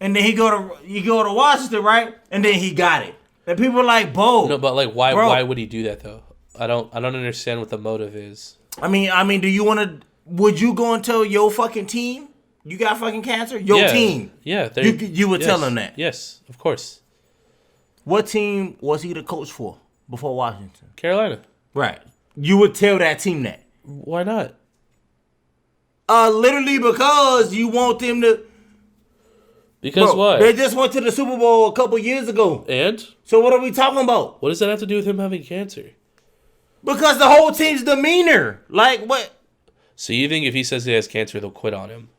[SPEAKER 1] And then you go to Washington, right? And then he got it. And people are like, Bo.
[SPEAKER 2] No, but like, why would he do that though? I don't understand what the motive is.
[SPEAKER 1] I mean, do you want to? Would you go and tell your fucking team you got fucking cancer? Your team.
[SPEAKER 2] Yeah.
[SPEAKER 1] You would tell them that.
[SPEAKER 2] Yes, of course.
[SPEAKER 1] What team was he the coach for before Washington?
[SPEAKER 2] Carolina.
[SPEAKER 1] Right. You would tell that team that.
[SPEAKER 2] Why not?
[SPEAKER 1] Literally because you want them to.
[SPEAKER 2] Because what?
[SPEAKER 1] They just went to the Super Bowl a couple years ago.
[SPEAKER 2] And?
[SPEAKER 1] So what are we talking about?
[SPEAKER 2] What does that have to do with him having cancer?
[SPEAKER 1] Because the whole team's demeanor. Like, what?
[SPEAKER 2] So you think if he says he has cancer, they'll quit on him?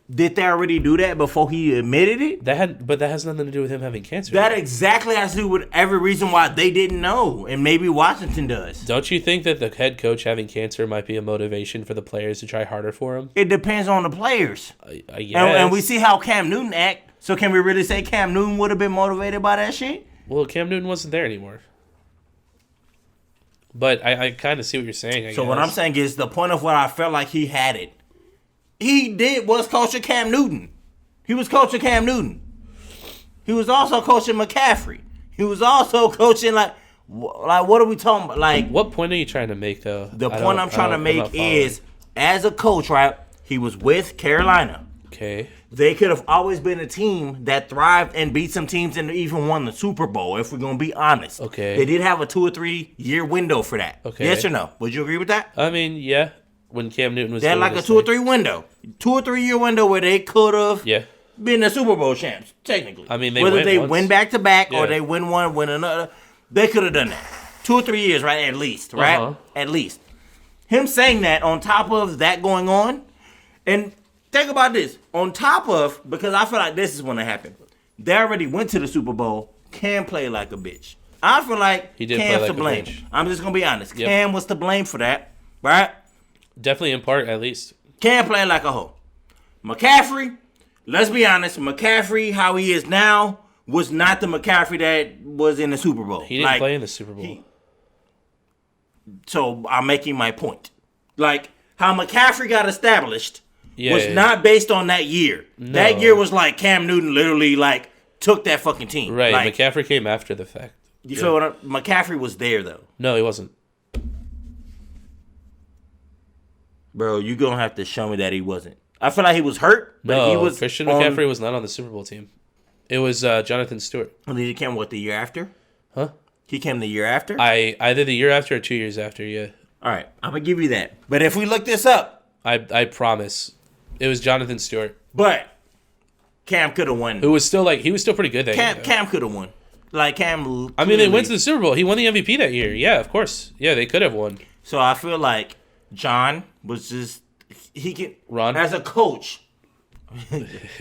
[SPEAKER 1] Did they already do that before he admitted it?
[SPEAKER 2] But that has nothing to do with him having cancer.
[SPEAKER 1] That exactly has to do with every reason why they didn't know. And maybe Washington does.
[SPEAKER 2] Don't you think that the head coach having cancer might be a motivation for the players to try harder for him?
[SPEAKER 1] It depends on the players.
[SPEAKER 2] Yes.
[SPEAKER 1] And we see how Cam Newton act. So can we really say Cam Newton would have been motivated by that shit?
[SPEAKER 2] Well, Cam Newton wasn't there anymore. But I kind of see what you're saying, I guess.
[SPEAKER 1] What I'm saying is the point of what I felt like he had it. He was coaching Cam Newton. He was coaching Cam Newton. He was also coaching McCaffrey. He was also coaching like what are we talking about? Like,
[SPEAKER 2] what point are you trying to make though?
[SPEAKER 1] The point I'm trying to make is, as a coach, right? He was with Carolina.
[SPEAKER 2] Okay.
[SPEAKER 1] They could have always been a team that thrived and beat some teams and even won the Super Bowl, if we're going to be honest.
[SPEAKER 2] Okay.
[SPEAKER 1] They did have a 2 or 3 year window for that.
[SPEAKER 2] Okay.
[SPEAKER 1] Yes or no? Would you agree with that?
[SPEAKER 2] I mean, yeah. When Cam Newton was
[SPEAKER 1] they had like a 2 or 3 window. 2 or 3 year window where they could have been the Super Bowl champs, technically.
[SPEAKER 2] I mean,
[SPEAKER 1] whether they win back to back or they win one, win another. They could have done that. 2 or 3 years, right? At least, right? Uh-huh. At least. Him saying that on top of that going on, and think about this. On top of, because I feel like this is when it happened. They already went to the Super Bowl. Cam played like a bitch. I feel like Cam's to blame. I'm just going to be honest. Yep. Cam was to blame for that, right?
[SPEAKER 2] Definitely in part, at least.
[SPEAKER 1] Cam playing like a hoe. McCaffrey, let's be honest. McCaffrey, how he is now, was not the McCaffrey that was in the Super Bowl.
[SPEAKER 2] He didn't play in the Super Bowl.
[SPEAKER 1] So I'm making my point. Like, how McCaffrey got established was not based on that year. No. That year was like Cam Newton literally like took that fucking team.
[SPEAKER 2] Right.
[SPEAKER 1] Like,
[SPEAKER 2] McCaffrey came after the fact.
[SPEAKER 1] You feel what McCaffrey was there though.
[SPEAKER 2] No, he wasn't.
[SPEAKER 1] Bro, you're going to have to show me that he wasn't. I feel like he was hurt, but he was
[SPEAKER 2] Christian McCaffrey was not on the Super Bowl team. It was Jonathan Stewart.
[SPEAKER 1] And he came, the year after?
[SPEAKER 2] Huh?
[SPEAKER 1] He came the year after?
[SPEAKER 2] Either the year after or 2 years after, yeah.
[SPEAKER 1] All right, I'm going to give you that. But if we look this up.
[SPEAKER 2] I promise. It was Jonathan Stewart.
[SPEAKER 1] But Cam could have won.
[SPEAKER 2] He was still pretty good that year.
[SPEAKER 1] Cam could have won. Like, Cam...
[SPEAKER 2] I mean, they went to the Super Bowl. He won the MVP that year. Yeah, of course. Yeah, they could have won.
[SPEAKER 1] So I feel like John was just... Ron? As a coach,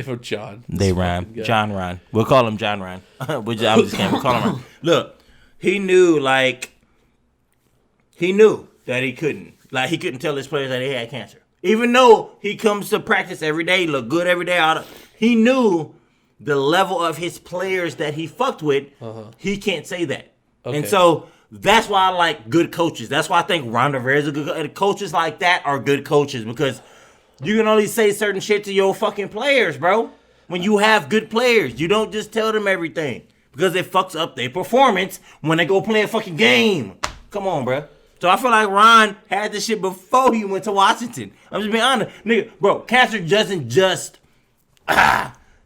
[SPEAKER 2] For John.
[SPEAKER 1] They rhyme. John Ryan. We'll call him John Ryan. I'm just kidding. We'll call him Ryan. Look, he knew that he couldn't. Like, he couldn't tell his players that he had cancer. Even though he comes to practice every day, look good every day, he knew the level of his players that he fucked with. He can't say that. Okay. And so that's why I like good coaches. That's why I think Ron Rivera is a good coach. And coaches like that are good coaches because you can only say certain shit to your fucking players, bro. When you have good players, you don't just tell them everything because it fucks up their performance when they go play a fucking game. Come on, bro. So I feel like Ron had this shit before he went to Washington. I'm just being honest. Nigga, bro, cancer doesn't just,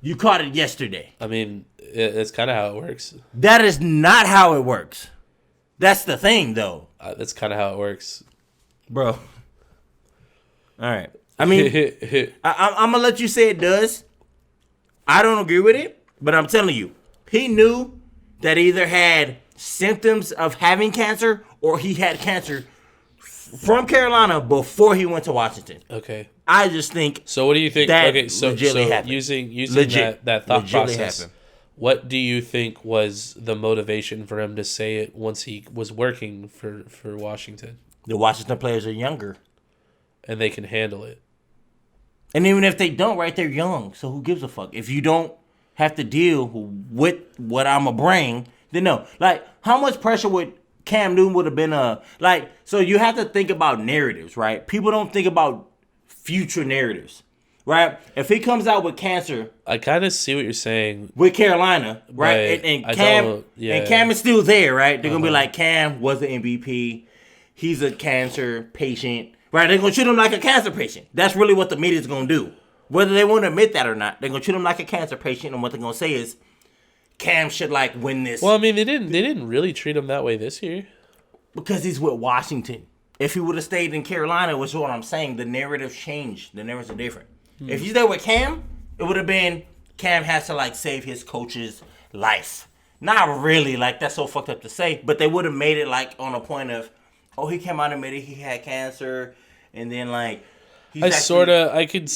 [SPEAKER 1] you caught it yesterday.
[SPEAKER 2] I mean, that's kind of how it works.
[SPEAKER 1] That is not how it works. That's the thing, though.
[SPEAKER 2] That's kind of how it works.
[SPEAKER 1] Bro. All right. I mean, I'm going to let you say it does. I don't agree with it, but I'm telling you, he knew that he either had symptoms of having cancer or he had cancer from Carolina before he went to Washington.
[SPEAKER 2] Okay.
[SPEAKER 1] I just think.
[SPEAKER 2] So what do you think?
[SPEAKER 1] That
[SPEAKER 2] okay, so
[SPEAKER 1] happened.
[SPEAKER 2] using that thought process,
[SPEAKER 1] happened.
[SPEAKER 2] What do you think was the motivation for him to say it once he was working for Washington?
[SPEAKER 1] The Washington players are younger.
[SPEAKER 2] And they can handle it.
[SPEAKER 1] And even if they don't, right, they're young. So who gives a fuck? If you don't have to deal with what I'm going to bring, then no. Like, how much pressure would Cam Newton would have been so you have to think about narratives, right? People don't think about future narratives, right? If he comes out with cancer,
[SPEAKER 2] I kind of see what you're saying
[SPEAKER 1] with Carolina, right? And Cam is still there, right? They're gonna be like, Cam was the MVP. He's a cancer patient, right? They're gonna treat him like a cancer patient. That's really what the media's gonna do, whether they want to admit that or not. They're gonna treat him like a cancer patient, and what they're gonna say is, Cam should win this.
[SPEAKER 2] Well, I mean, they didn't really treat him that way this year
[SPEAKER 1] because he's with Washington. If he would have stayed in Carolina, which is what I'm saying, the narrative changed. The narratives are different. If you stay with Cam, it would have been Cam has to save his coach's life. Not really, that's so fucked up to say, but they would have made it on a point of, he came out and admitted he had cancer, and then I
[SPEAKER 2] can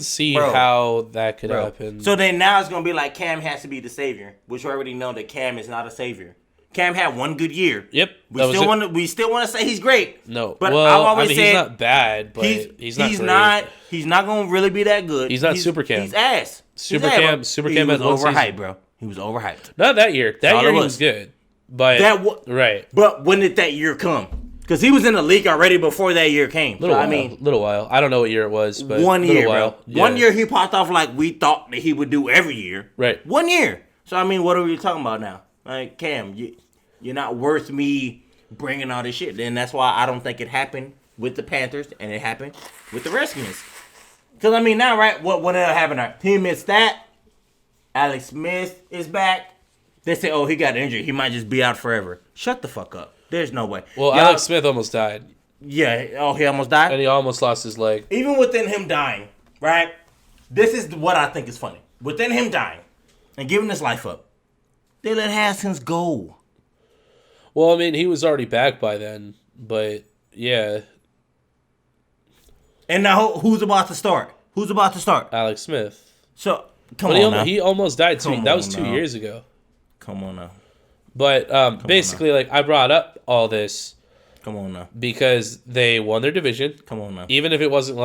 [SPEAKER 2] see how that could happen.
[SPEAKER 1] So then now it's gonna be Cam has to be the savior, which we already know that Cam is not a savior. Cam had one good year. Yep. We still want to say he's great.
[SPEAKER 2] No,
[SPEAKER 1] but I've always said
[SPEAKER 2] he's not bad, but he's not great.
[SPEAKER 1] He's not gonna really be that good.
[SPEAKER 2] He's not Super Cam.
[SPEAKER 1] He's ass.
[SPEAKER 2] Super Cam
[SPEAKER 1] was
[SPEAKER 2] overhyped,
[SPEAKER 1] bro. He was overhyped.
[SPEAKER 2] Not that year. That year he was good, but right.
[SPEAKER 1] But when did that year come? Because he was in the league already before that year came.
[SPEAKER 2] Little while. I don't know what year it was, but
[SPEAKER 1] 1 year,
[SPEAKER 2] bro.
[SPEAKER 1] Yeah. 1 year he popped off like we thought that he would do every year.
[SPEAKER 2] Right.
[SPEAKER 1] 1 year. So what are we talking about now? Cam, you're not worth me bringing all this shit. And that's why I don't think it happened with the Panthers and it happened with the Redskins. Because now, right? What ended up happening? He missed that. Alex Smith is back. They say, he got injured. He might just be out forever. Shut the fuck up. There's no way.
[SPEAKER 2] Well, Alex Smith almost died.
[SPEAKER 1] Yeah. He almost died?
[SPEAKER 2] And he almost lost his leg.
[SPEAKER 1] Even within him dying, right? This is what I think is funny. Within him dying and giving his life up, they let Haskins go.
[SPEAKER 2] Well, he was already back by then. But, yeah.
[SPEAKER 1] And now who's about to start?
[SPEAKER 2] Alex Smith.
[SPEAKER 1] So, come on now.
[SPEAKER 2] He almost died too. That was 2 years ago.
[SPEAKER 1] Come on now.
[SPEAKER 2] But basically, I brought up all this.
[SPEAKER 1] Come on now.
[SPEAKER 2] Because they won their division.
[SPEAKER 1] Come on now.
[SPEAKER 2] Even if it wasn't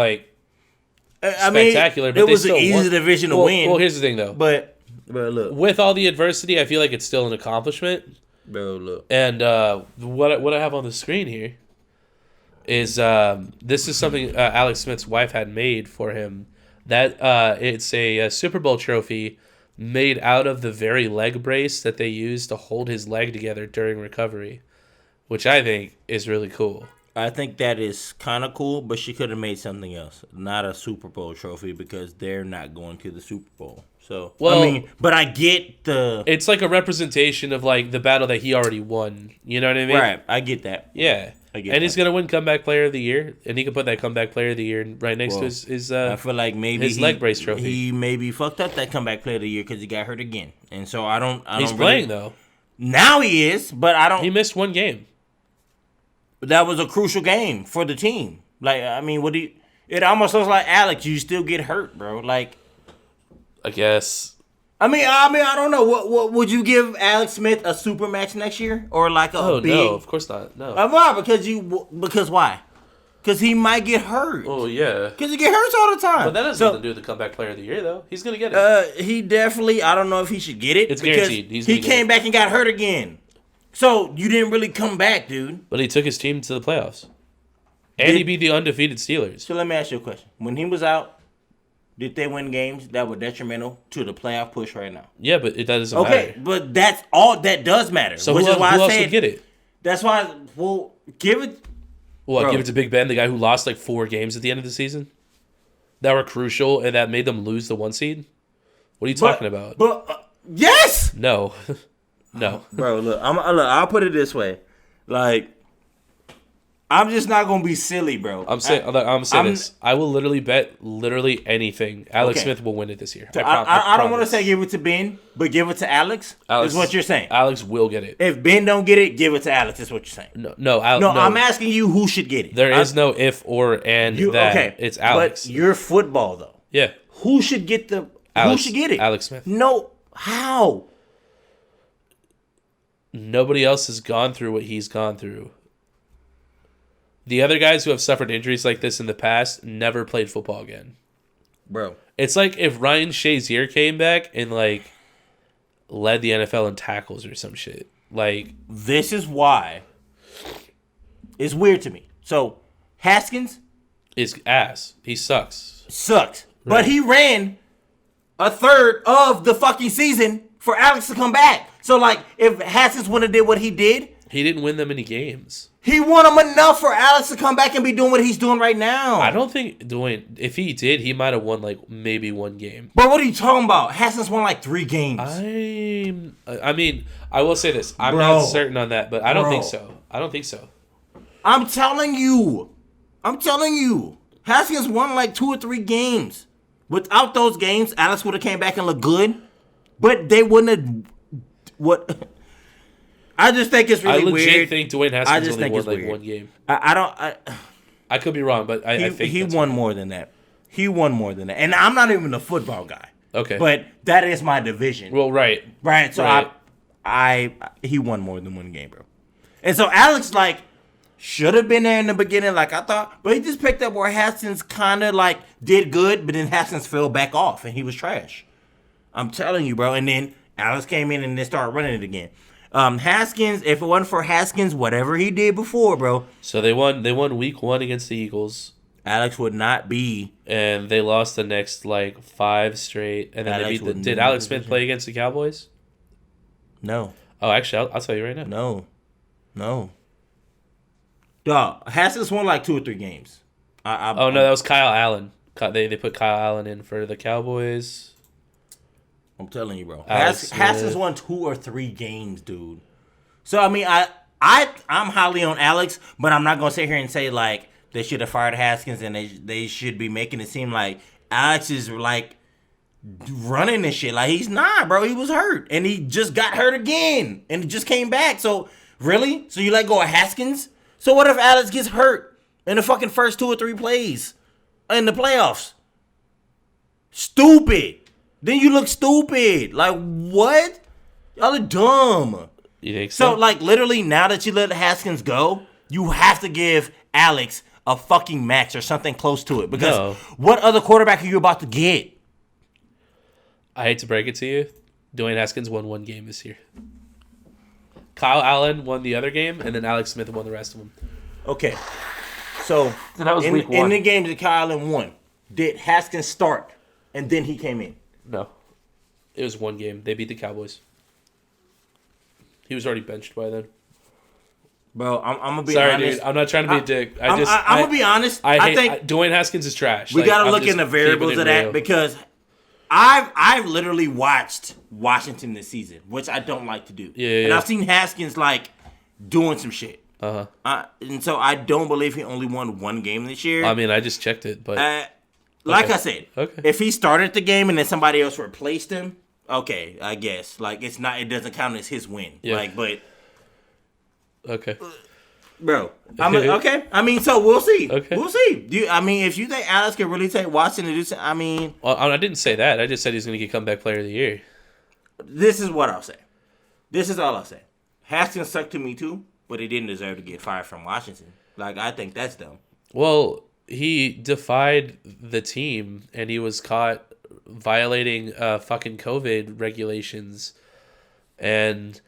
[SPEAKER 2] spectacular, but
[SPEAKER 1] it was an easy division to win.
[SPEAKER 2] Well, here's the thing though.
[SPEAKER 1] But look,
[SPEAKER 2] with all the adversity, I feel like it's still an accomplishment.
[SPEAKER 1] Bro, look.
[SPEAKER 2] And what I have on the screen here is this is something Alex Smith's wife had made for him. That it's a Super Bowl trophy made out of the very leg brace that they used to hold his leg together during recovery, which I think is really cool.
[SPEAKER 1] I think that is kind of cool, but she could have made something else, not a Super Bowl trophy, because they're not going to the Super Bowl. So, but I get the...
[SPEAKER 2] It's like a representation of the battle that he already won. You know what I mean?
[SPEAKER 1] Right, I get that.
[SPEAKER 2] Yeah. He's going to win Comeback Player of the Year, and he can put that Comeback Player of the Year right next to his
[SPEAKER 1] I feel like maybe
[SPEAKER 2] his leg brace trophy.
[SPEAKER 1] He maybe fucked up that Comeback Player of the Year because he got hurt again. And so I don't
[SPEAKER 2] He's playing, though.
[SPEAKER 1] Now he is, but I don't...
[SPEAKER 2] He missed one game.
[SPEAKER 1] That was a crucial game for the team. What do you... It almost looks like, Alex, you still get hurt, bro.
[SPEAKER 2] I guess.
[SPEAKER 1] I mean, I don't know. What would you give Alex Smith a super max next year or like a big?
[SPEAKER 2] No, of course not. No.
[SPEAKER 1] Why? Because why? Because he might get hurt.
[SPEAKER 2] Oh yeah.
[SPEAKER 1] Because he get hurt all the time.
[SPEAKER 2] But that has nothing to do with the comeback player of the year, though. He's gonna get it.
[SPEAKER 1] He definitely. I don't know if he should get it.
[SPEAKER 2] It's guaranteed.
[SPEAKER 1] He came back and got hurt again. So you didn't really come back, dude.
[SPEAKER 2] But he took his team to the playoffs, and he beat the undefeated Steelers.
[SPEAKER 1] So let me ask you a question: when he was out, did they win games that were detrimental to the playoff push right now?
[SPEAKER 2] Yeah, but that doesn't matter.
[SPEAKER 1] Okay, but that's all that does matter.
[SPEAKER 2] So who else would get it?
[SPEAKER 1] That's why. Well, give it.
[SPEAKER 2] What? Give it to Big Ben, the guy who lost like 4 games at the end of the season, that were crucial and that made them lose the 1 seed. What are you talking about?
[SPEAKER 1] But yes.
[SPEAKER 2] No, no,
[SPEAKER 1] bro. Look, I'll put it this way, like. I'm just not gonna be silly, bro.
[SPEAKER 2] I'm saying this. I will literally bet anything. Alex Smith will win it this year.
[SPEAKER 1] So I don't want to say give it to Ben, but give it to Alex. Is what you're saying.
[SPEAKER 2] Alex will get it.
[SPEAKER 1] If Ben don't get it, give it to Alex. Is what you're saying.
[SPEAKER 2] No.
[SPEAKER 1] I'm asking you who should get it.
[SPEAKER 2] There is no if or and that. Okay, it's Alex.
[SPEAKER 1] But you're football though.
[SPEAKER 2] Yeah.
[SPEAKER 1] Who should get the?
[SPEAKER 2] Alex,
[SPEAKER 1] who should get it?
[SPEAKER 2] Alex Smith.
[SPEAKER 1] No. How?
[SPEAKER 2] Nobody else has gone through what he's gone through. The other guys who have suffered injuries like this in the past never played football again.
[SPEAKER 1] Bro.
[SPEAKER 2] It's like if Ryan Shazier came back and like led the NFL in tackles or some shit. Like,
[SPEAKER 1] this is why it's weird to me. So Haskins
[SPEAKER 2] is ass. He sucks.
[SPEAKER 1] Right. But he ran a third of the fucking season for Alex to come back. So like if Haskins wouldn't have did what he did,
[SPEAKER 2] he didn't win that many games.
[SPEAKER 1] He won them enough for Alex to come back and be doing what he's doing right now.
[SPEAKER 2] I don't think Dwayne, if he did, he might have won like maybe 1 game.
[SPEAKER 1] But what are you talking about? Haskins won like 3 games.
[SPEAKER 2] I mean, I will say this. I'm not certain on that, but I don't think so. I'm telling you. Haskins won like 2 or 3 games. Without those games, Alex would have came back and looked good. But they wouldn't have... What... I just think it's really weird. I legit think Dwayne Haskins only won like 1 game. I could be wrong, but I think
[SPEAKER 1] he won more than that. He won more than that. And I'm not even a football guy.
[SPEAKER 2] Okay.
[SPEAKER 1] But that is my division.
[SPEAKER 2] Well, right.
[SPEAKER 1] Right. So he won more than 1 game, bro. And so Alex like should have been there in the beginning like I thought, but he just picked up where Haskins kind of like did good, but then Haskins fell back off and he was trash. I'm telling you, bro. And then Alex came in and then started running it again. Haskins, if it wasn't for Haskins, whatever he did before, bro.
[SPEAKER 2] So they won week 1 against the Eagles.
[SPEAKER 1] Alex would not be.
[SPEAKER 2] And they lost the next like 5 straight. And then did Alex Smith play against the Cowboys?
[SPEAKER 1] No.
[SPEAKER 2] Oh, actually, I'll tell you right now.
[SPEAKER 1] No. Dog, Haskins won like 2 or 3 games.
[SPEAKER 2] No, that was Kyle Allen. They put Kyle Allen in for the Cowboys.
[SPEAKER 1] I'm telling you, bro. Haskins won 2 or 3 games, dude. So I mean, I'm highly on Alex, but I'm not gonna sit here and say like they should have fired Haskins and they should be making it seem like Alex is like running this shit. Like he's not, bro. He was hurt and he just got hurt again and he just came back. So really? So you let go of Haskins? So what if Alex gets hurt in the fucking first 2 or 3 plays in the playoffs? Stupid. Then you look stupid. Like, what? Y'all are dumb.
[SPEAKER 2] You think so?
[SPEAKER 1] So, like, literally, now that you let Haskins go, you have to give Alex a fucking max or something close to it. Because what other quarterback are you about to get?
[SPEAKER 2] I hate to break it to you. Dwayne Haskins won 1 game this year. Kyle Allen won the other game, and then Alex Smith won the rest of them.
[SPEAKER 1] Okay. So,
[SPEAKER 2] that was week 1.
[SPEAKER 1] In the games that Kyle Allen won, did Haskins start, and then he came in?
[SPEAKER 2] No. It was 1 game. They beat the Cowboys. He was already benched by then.
[SPEAKER 1] Bro, I'm going to be honest.
[SPEAKER 2] Sorry, dude. I'm not trying to be a dick.
[SPEAKER 1] I'm going to be honest. I think
[SPEAKER 2] Dwayne Haskins is trash.
[SPEAKER 1] We got to look in the variables of that because I've literally watched Washington this season, which I don't like to do.
[SPEAKER 2] Yeah.
[SPEAKER 1] And I've seen Haskins, like, doing some shit.
[SPEAKER 2] Uh-huh.
[SPEAKER 1] And so I don't believe he only won 1 game this year.
[SPEAKER 2] I mean, I just checked it, but...
[SPEAKER 1] Like I said,
[SPEAKER 2] okay.
[SPEAKER 1] If he started the game and then somebody else replaced him, okay, I guess. Like, it doesn't count as his win.
[SPEAKER 2] Yeah.
[SPEAKER 1] Like, but...
[SPEAKER 2] Okay.
[SPEAKER 1] Bro, okay. I mean, so we'll see.
[SPEAKER 2] Okay.
[SPEAKER 1] We'll see. If you think Alex can really take Watson and do something,
[SPEAKER 2] Well, I didn't say that. I just said he's going to get comeback player of the year.
[SPEAKER 1] This is what I'll say. This is all I'll say. Heston sucked to me too, but he didn't deserve to get fired from Washington. Like, I think that's dumb.
[SPEAKER 2] Well, he defied the team, and he was caught violating fucking COVID regulations, and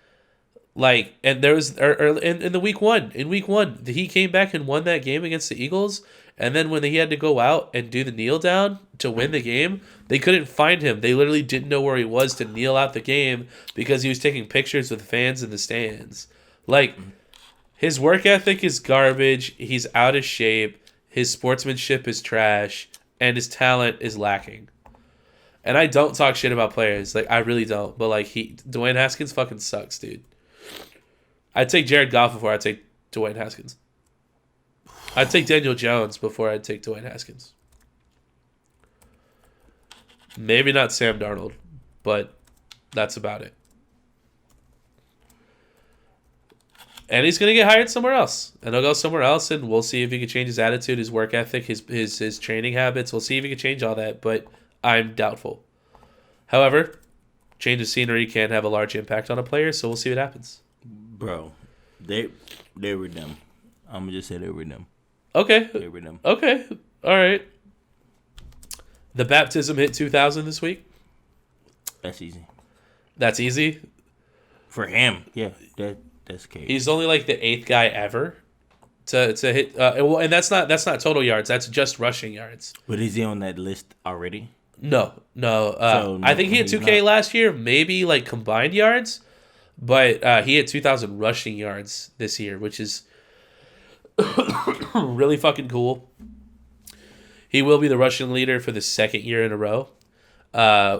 [SPEAKER 2] there was in the week one, he came back and won that game against the Eagles, and then when he had to go out and do the kneel down to win the game, they couldn't find him. They literally didn't know where he was to kneel out the game because he was taking pictures with fans in the stands. Like, his work ethic is garbage. He's out of shape. His sportsmanship is trash, and his talent is lacking. And I don't talk shit about players. Like, I really don't. But, like, Dwayne Haskins fucking sucks, dude. I'd take Jared Goff before I'd take Dwayne Haskins. I'd take Daniel Jones before I'd take Dwayne Haskins. Maybe not Sam Darnold, but that's about it. And he's going to get hired somewhere else. And he'll go somewhere else, and we'll see if he can change his attitude, his work ethic, his training habits. We'll see if he can change all that, but I'm doubtful. However, change of scenery can have a large impact on a player, so we'll see what happens.
[SPEAKER 1] Bro, they were dumb. I'm going to just say they were dumb.
[SPEAKER 2] Okay.
[SPEAKER 1] They were dumb.
[SPEAKER 2] Okay. All right. The baptism hit 2,000 this week.
[SPEAKER 1] That's easy.
[SPEAKER 2] That's easy?
[SPEAKER 1] For him, yeah. That's okay.
[SPEAKER 2] He's only like the 8th guy ever to hit. And that's not total yards. That's just rushing yards.
[SPEAKER 1] But is he on that list already?
[SPEAKER 2] No. I think he hit 2K last year, maybe like combined yards. But he hit 2,000 rushing yards this year, which is really fucking cool. He will be the rushing leader for the 2nd year in a row,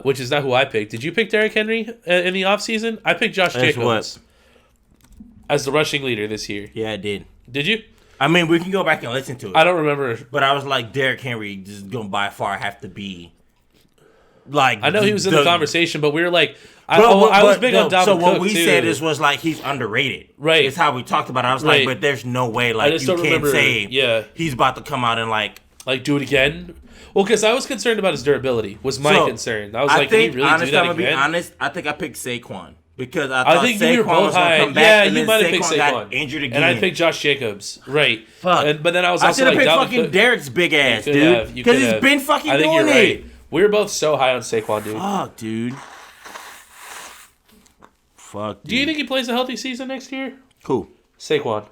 [SPEAKER 2] which is not who I picked. Did you pick Derrick Henry in the offseason? I picked Josh Jacobs as the rushing leader this year.
[SPEAKER 1] Yeah, I did.
[SPEAKER 2] Did you?
[SPEAKER 1] I mean, we can go back and listen to it.
[SPEAKER 2] I don't remember.
[SPEAKER 1] But I was like, Derrick Henry is going to by far have to be like.
[SPEAKER 2] I know he was in the conversation, but we were like, I was big on Dalvin Cook.
[SPEAKER 1] So what we
[SPEAKER 2] too.
[SPEAKER 1] said was like he's underrated.
[SPEAKER 2] Right.
[SPEAKER 1] It's how we talked about it. I was like, but there's no way like you can't say he's about to come out and like
[SPEAKER 2] do it again. Well, because I was concerned about his durability. Was my concern. I was like, can he really do that again? I'm gonna be honest.
[SPEAKER 1] I think I picked Saquon because I thought
[SPEAKER 2] think
[SPEAKER 1] Saquon
[SPEAKER 2] you were both
[SPEAKER 1] was gonna
[SPEAKER 2] high.
[SPEAKER 1] come back.
[SPEAKER 2] Yeah,
[SPEAKER 1] and
[SPEAKER 2] you
[SPEAKER 1] then
[SPEAKER 2] might have picked Saquon.
[SPEAKER 1] Got injured again,
[SPEAKER 2] and I picked Josh Jacobs. Right.
[SPEAKER 1] Fuck.
[SPEAKER 2] But then I was also
[SPEAKER 1] like,
[SPEAKER 2] I should have
[SPEAKER 1] picked fucking Derek's big ass, dude. Because he's been fucking doing
[SPEAKER 2] you're
[SPEAKER 1] it.
[SPEAKER 2] Right. We were both so high on Saquon, dude.
[SPEAKER 1] Fuck, dude. Fuck. Dude.
[SPEAKER 2] Do you think he plays a healthy season next year?
[SPEAKER 1] Who?
[SPEAKER 2] Saquon.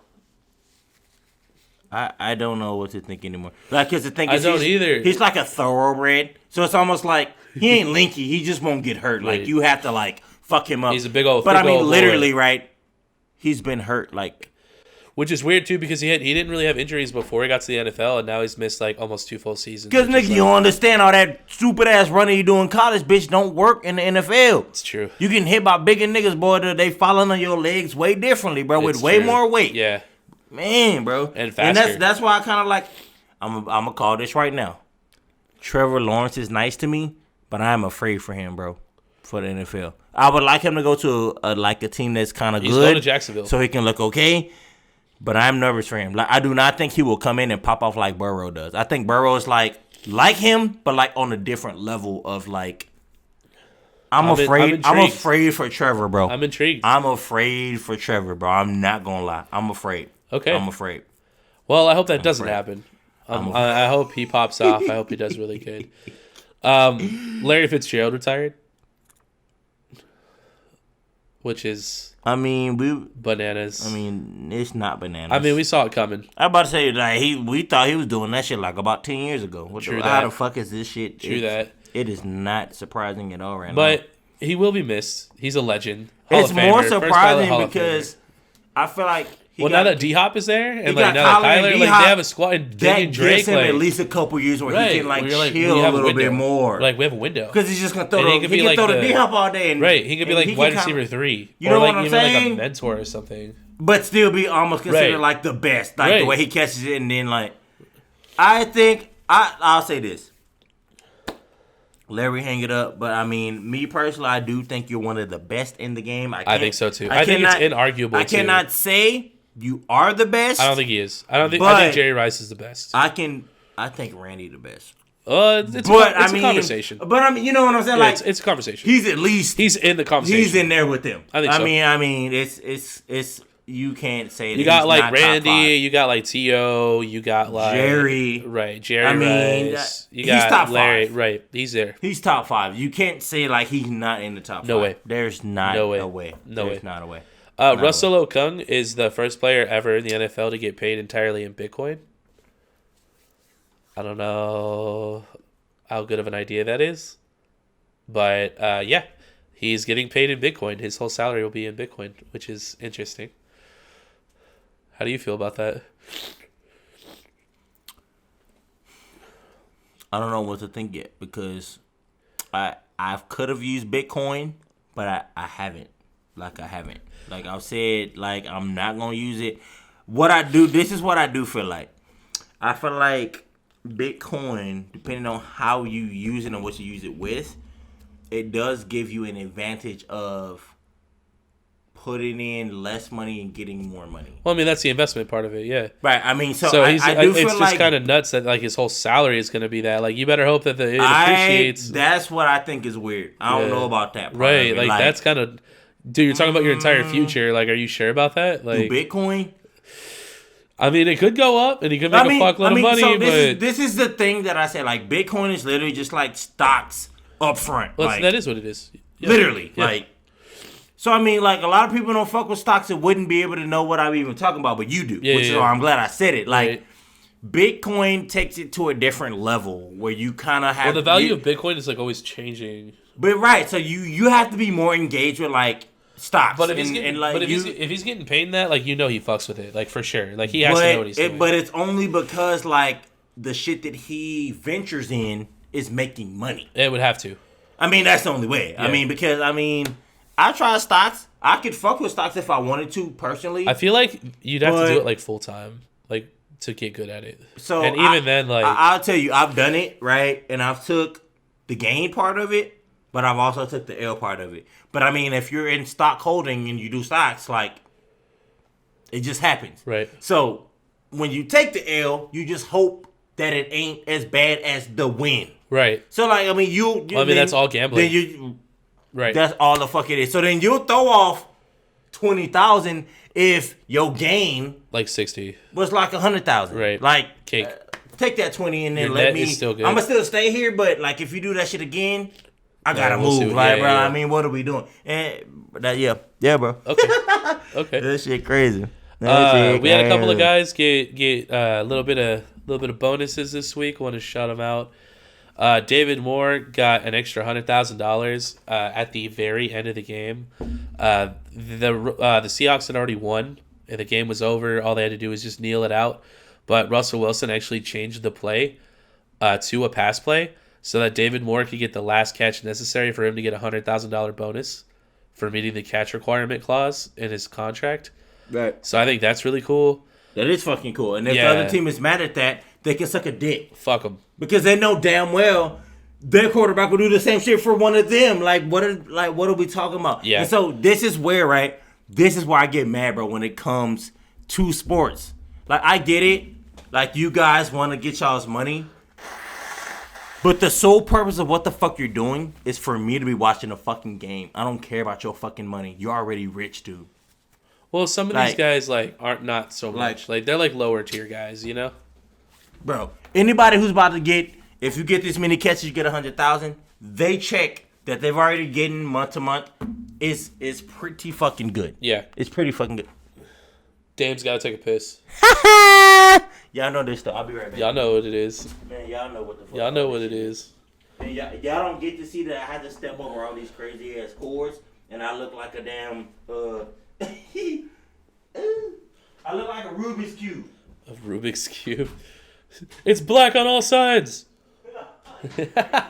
[SPEAKER 1] I don't know what to think anymore. Like, because the thing is,
[SPEAKER 2] I don't either.
[SPEAKER 1] He's like a thoroughbred, so it's almost like he ain't linky. He just won't get hurt. Like you have to like fuck him up.
[SPEAKER 2] He's a big old.
[SPEAKER 1] But I mean, literally, right? He's been hurt, like,
[SPEAKER 2] which is weird too because he didn't really have injuries before he got to the NFL, and now he's missed like almost 2 full seasons.
[SPEAKER 1] Because nigga, you don't understand all that stupid ass running you do in college, bitch. Don't work in the NFL.
[SPEAKER 2] It's true.
[SPEAKER 1] You getting hit by bigger niggas, boy. They falling on your legs way differently, bro. With way more weight.
[SPEAKER 2] Yeah.
[SPEAKER 1] Man, bro.
[SPEAKER 2] And faster.
[SPEAKER 1] And that's why I kind of like, I'm going to call this right now. Trevor Lawrence is nice to me, but I'm afraid for him, bro, for the NFL. I would like him to go to a team that's kind of good. He's
[SPEAKER 2] going to Jacksonville.
[SPEAKER 1] So he can look okay, but I'm nervous for him. Like, I do not think he will come in and pop off like Burrow does. I think Burrow is like him, but like on a different level of like, I'm afraid for Trevor, bro.
[SPEAKER 2] I'm intrigued.
[SPEAKER 1] I'm afraid for Trevor, bro. I'm not going to lie. I'm afraid.
[SPEAKER 2] Okay.
[SPEAKER 1] I'm afraid.
[SPEAKER 2] Well, I hope that doesn't happen. I hope he pops off. I hope he does really good. Larry Fitzgerald retired, which is bananas.
[SPEAKER 1] I mean, it's not bananas.
[SPEAKER 2] I mean, we saw it coming.
[SPEAKER 1] I'm about to say like we thought he was doing that shit like about 10 years ago. How the fuck is this shit?
[SPEAKER 2] That.
[SPEAKER 1] It is not surprising at all right now.
[SPEAKER 2] But he will be missed. He's a legend.
[SPEAKER 1] It's more surprising because I feel like
[SPEAKER 2] now that D-Hop is there, and like now that Kyler, like they have a squad, and Drake
[SPEAKER 1] gives him at least a couple years where he can like chill a little bit more.
[SPEAKER 2] Like we have a window
[SPEAKER 1] because he's just gonna throw the D-Hop all day, and
[SPEAKER 2] he could be like wide receiver 3,
[SPEAKER 1] you know
[SPEAKER 2] or
[SPEAKER 1] what I'm
[SPEAKER 2] even
[SPEAKER 1] saying?
[SPEAKER 2] Like a mentor or something,
[SPEAKER 1] but still be almost considered like the best, like the way he catches it, and then like I think I'll say this. Larry, hang it up. But, I mean, me personally, I do think you're one of the best in the game.
[SPEAKER 2] I think so, too. I think it's inarguable,
[SPEAKER 1] I cannot say you are the best.
[SPEAKER 2] I don't think he is. I think Jerry Rice is the best.
[SPEAKER 1] I think Randy the best.
[SPEAKER 2] It's a conversation.
[SPEAKER 1] But I mean, you know what I'm saying?
[SPEAKER 2] Yeah,
[SPEAKER 1] like
[SPEAKER 2] it's a conversation.
[SPEAKER 1] He's in the conversation. He's in there with them.
[SPEAKER 2] I think so.
[SPEAKER 1] I mean, it's you can't say that
[SPEAKER 2] you got like Randy, you got like T.O., you got like
[SPEAKER 1] Jerry,
[SPEAKER 2] right? Jerry Rice. You got
[SPEAKER 1] he's top
[SPEAKER 2] Larry,
[SPEAKER 1] 5.
[SPEAKER 2] right? He's there.
[SPEAKER 1] He's top 5. You can't say like he's not in the top 5.
[SPEAKER 2] No way.
[SPEAKER 1] There's not a way. There's not a way.
[SPEAKER 2] Russel Okung is the first player ever in the NFL to get paid entirely in Bitcoin. I don't know how good of an idea that is. But, yeah, he's getting paid in Bitcoin. His whole salary will be in Bitcoin, which is interesting. How do you feel about that?
[SPEAKER 1] I don't know what to think yet because I could have used Bitcoin, but I haven't. Like, I haven't. Like, I've said, like, I'm not going to use it. This is what I do feel like. I feel like Bitcoin, depending on how you use it and what you use it with, it does give you an advantage of putting in less money and getting more money.
[SPEAKER 2] Well, I mean, that's the investment part of it, yeah.
[SPEAKER 1] Right. I mean, so I do feel
[SPEAKER 2] it's just kind of nuts that like his whole salary is going to be that. Like, you better hope that it appreciates.
[SPEAKER 1] That's what I think is weird. I don't know about that.
[SPEAKER 2] Right. Like, that's kind of, dude. You're talking about your entire future. Like, are you sure about that? Like,
[SPEAKER 1] Bitcoin.
[SPEAKER 2] I mean, it could go up and he could make a fuckload of money. So
[SPEAKER 1] this is the thing that I say. Like, Bitcoin is literally just like stocks up front.
[SPEAKER 2] Well,
[SPEAKER 1] like,
[SPEAKER 2] that is what it is.
[SPEAKER 1] Yeah. Literally, yeah. Like. So, I mean, like, a lot of people don't fuck with stocks and wouldn't be able to know what I'm even talking about, but you do. Which is why I'm glad I said it. Like, Bitcoin takes it to a different level where you kind of have...
[SPEAKER 2] Well, the value of Bitcoin is, like, always changing.
[SPEAKER 1] But, right, so you have to be more engaged with, like, stocks.
[SPEAKER 2] But if he's getting paid in that, like, you know he fucks with it. Like, for sure. Like, he has to know what he's doing.
[SPEAKER 1] But it's only because, like, the shit that he ventures in is making money.
[SPEAKER 2] It would have to.
[SPEAKER 1] I mean, that's the only way. Yeah. I mean, because, I try stocks. I could fuck with stocks if I wanted to, personally.
[SPEAKER 2] I feel like you'd have to do it, like, full-time, like, to get good at it.
[SPEAKER 1] So
[SPEAKER 2] and even then, like...
[SPEAKER 1] I'll tell you, I've done it, right? And I've took the gain part of it, but I've also took the L part of it. But, I mean, if you're in stock holding and you do stocks, like, it just happens.
[SPEAKER 2] Right.
[SPEAKER 1] So, when you take the L, you just hope that it ain't as bad as the win.
[SPEAKER 2] Right.
[SPEAKER 1] So, like, I mean,
[SPEAKER 2] that's all gambling.
[SPEAKER 1] Then you...
[SPEAKER 2] Right.
[SPEAKER 1] That's all the fuck it is. So then you'll throw off 20,000 if your gain
[SPEAKER 2] like 60
[SPEAKER 1] was like 100,000.
[SPEAKER 2] Right.
[SPEAKER 1] Like
[SPEAKER 2] cake.
[SPEAKER 1] Take that 20 and then
[SPEAKER 2] your
[SPEAKER 1] let
[SPEAKER 2] net
[SPEAKER 1] me.
[SPEAKER 2] Is still good.
[SPEAKER 1] I'm gonna still stay here, but like if you do that shit again, I gotta move. Like, bro. I mean, what are we doing? And yeah, bro.
[SPEAKER 2] Okay.
[SPEAKER 1] That shit crazy.
[SPEAKER 2] We had a couple of guys get a little bit of bonuses this week. I want to shout them out. David Moore got an extra $100,000 at the very end of the game. The Seahawks had already won, and the game was over. All they had to do was just kneel it out. But Russell Wilson actually changed the play to a pass play so that David Moore could get the last catch necessary for him to get a $100,000 bonus for meeting the catch requirement clause in his contract.
[SPEAKER 1] Right.
[SPEAKER 2] So I think that's really cool.
[SPEAKER 1] That is fucking cool. And if the other team is mad at that, they can suck a dick.
[SPEAKER 2] Fuck them.
[SPEAKER 1] Because they know damn well their quarterback will do the same shit for one of them. Like what are we talking about?
[SPEAKER 2] Yeah.
[SPEAKER 1] And so this is where I get mad, bro, when it comes to sports. Like, I get it. Like, you guys want to get y'all's money. But the sole purpose of what the fuck you're doing is for me to be watching a fucking game. I don't care about your fucking money. You're already rich, dude.
[SPEAKER 2] Well, some of these guys, like, aren't not so much. Like, they're, like, lower tier guys, you know?
[SPEAKER 1] Bro, anybody who's about to get, if you get this many catches, you get 100,000. They check that they've already getting month to month. Is pretty fucking good.
[SPEAKER 2] Yeah.
[SPEAKER 1] It's pretty fucking good.
[SPEAKER 2] Dame's got to take a piss.
[SPEAKER 1] Y'all know this stuff. I'll be right back.
[SPEAKER 2] Y'all know what it is.
[SPEAKER 1] Man, y'all know what the fuck.
[SPEAKER 2] Y'all know what it is.
[SPEAKER 1] Man, y'all don't get to see that I had to step over all these crazy ass cords, and I look like a damn I look like a Rubik's Cube.
[SPEAKER 2] A Rubik's Cube? It's black on all sides.
[SPEAKER 1] You don't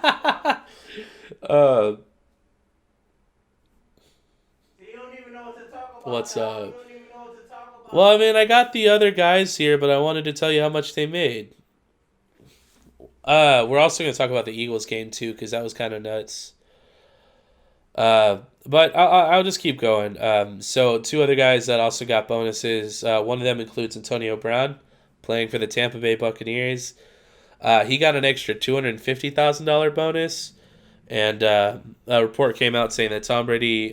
[SPEAKER 1] even know what to talk about.
[SPEAKER 2] What's up? Well, I mean, I got the other guys here, but I wanted to tell you how much they made. We're also going to talk about the Eagles game, too, because that was kind of nuts. But I'll just keep going. So 2 other guys that also got bonuses. One of them includes Antonio Brown, playing for the Tampa Bay Buccaneers. He got an extra $250,000 bonus, and a report came out saying that Tom Brady,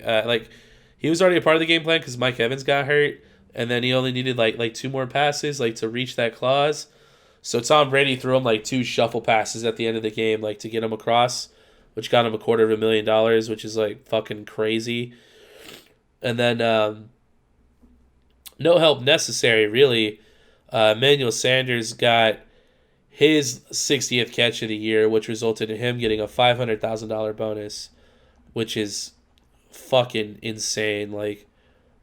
[SPEAKER 2] he was already a part of the game plan because Mike Evans got hurt, and then he only needed like 2 more passes to reach that clause. So Tom Brady threw him 2 shuffle passes at the end of the game to get him across, which got him $250,000, which is fucking crazy. And then no help necessary, really. Emmanuel Sanders got his 60th catch of the year, which resulted in him getting a $500,000 bonus, which is fucking insane.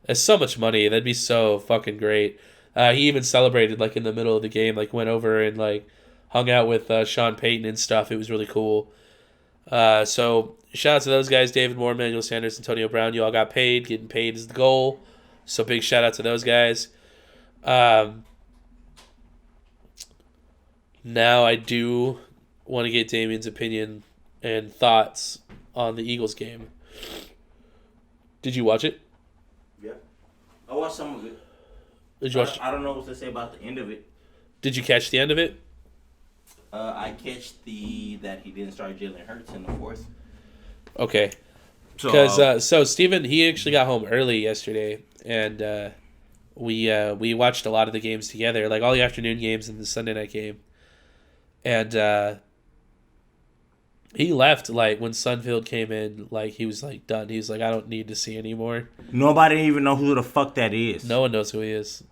[SPEAKER 2] That's so much money. That'd be so fucking great. He even celebrated in the middle of the game, went over and hung out with Sean Payton and stuff. It was really cool. So shout out to those guys, David Moore, Emmanuel Sanders, Antonio Brown. You all got paid. Getting paid is the goal. So big shout out to those guys. Now I do want to get Damien's opinion and thoughts on the Eagles game. Did you watch it?
[SPEAKER 1] Yeah. I watched some of it.
[SPEAKER 2] Did you watch?
[SPEAKER 1] I don't know what to say about the end of it.
[SPEAKER 2] Did you catch the end of it?
[SPEAKER 1] I catch that he didn't start Jalen Hurts in the 4th.
[SPEAKER 2] Okay. Because so Steven, he actually got home early yesterday, and we watched a lot of the games together, all the afternoon games and the Sunday night game. And he left when Sunfield came in, he was done. He was I don't need to see anymore.
[SPEAKER 1] Nobody even know who the fuck that is.
[SPEAKER 2] No one knows who he is.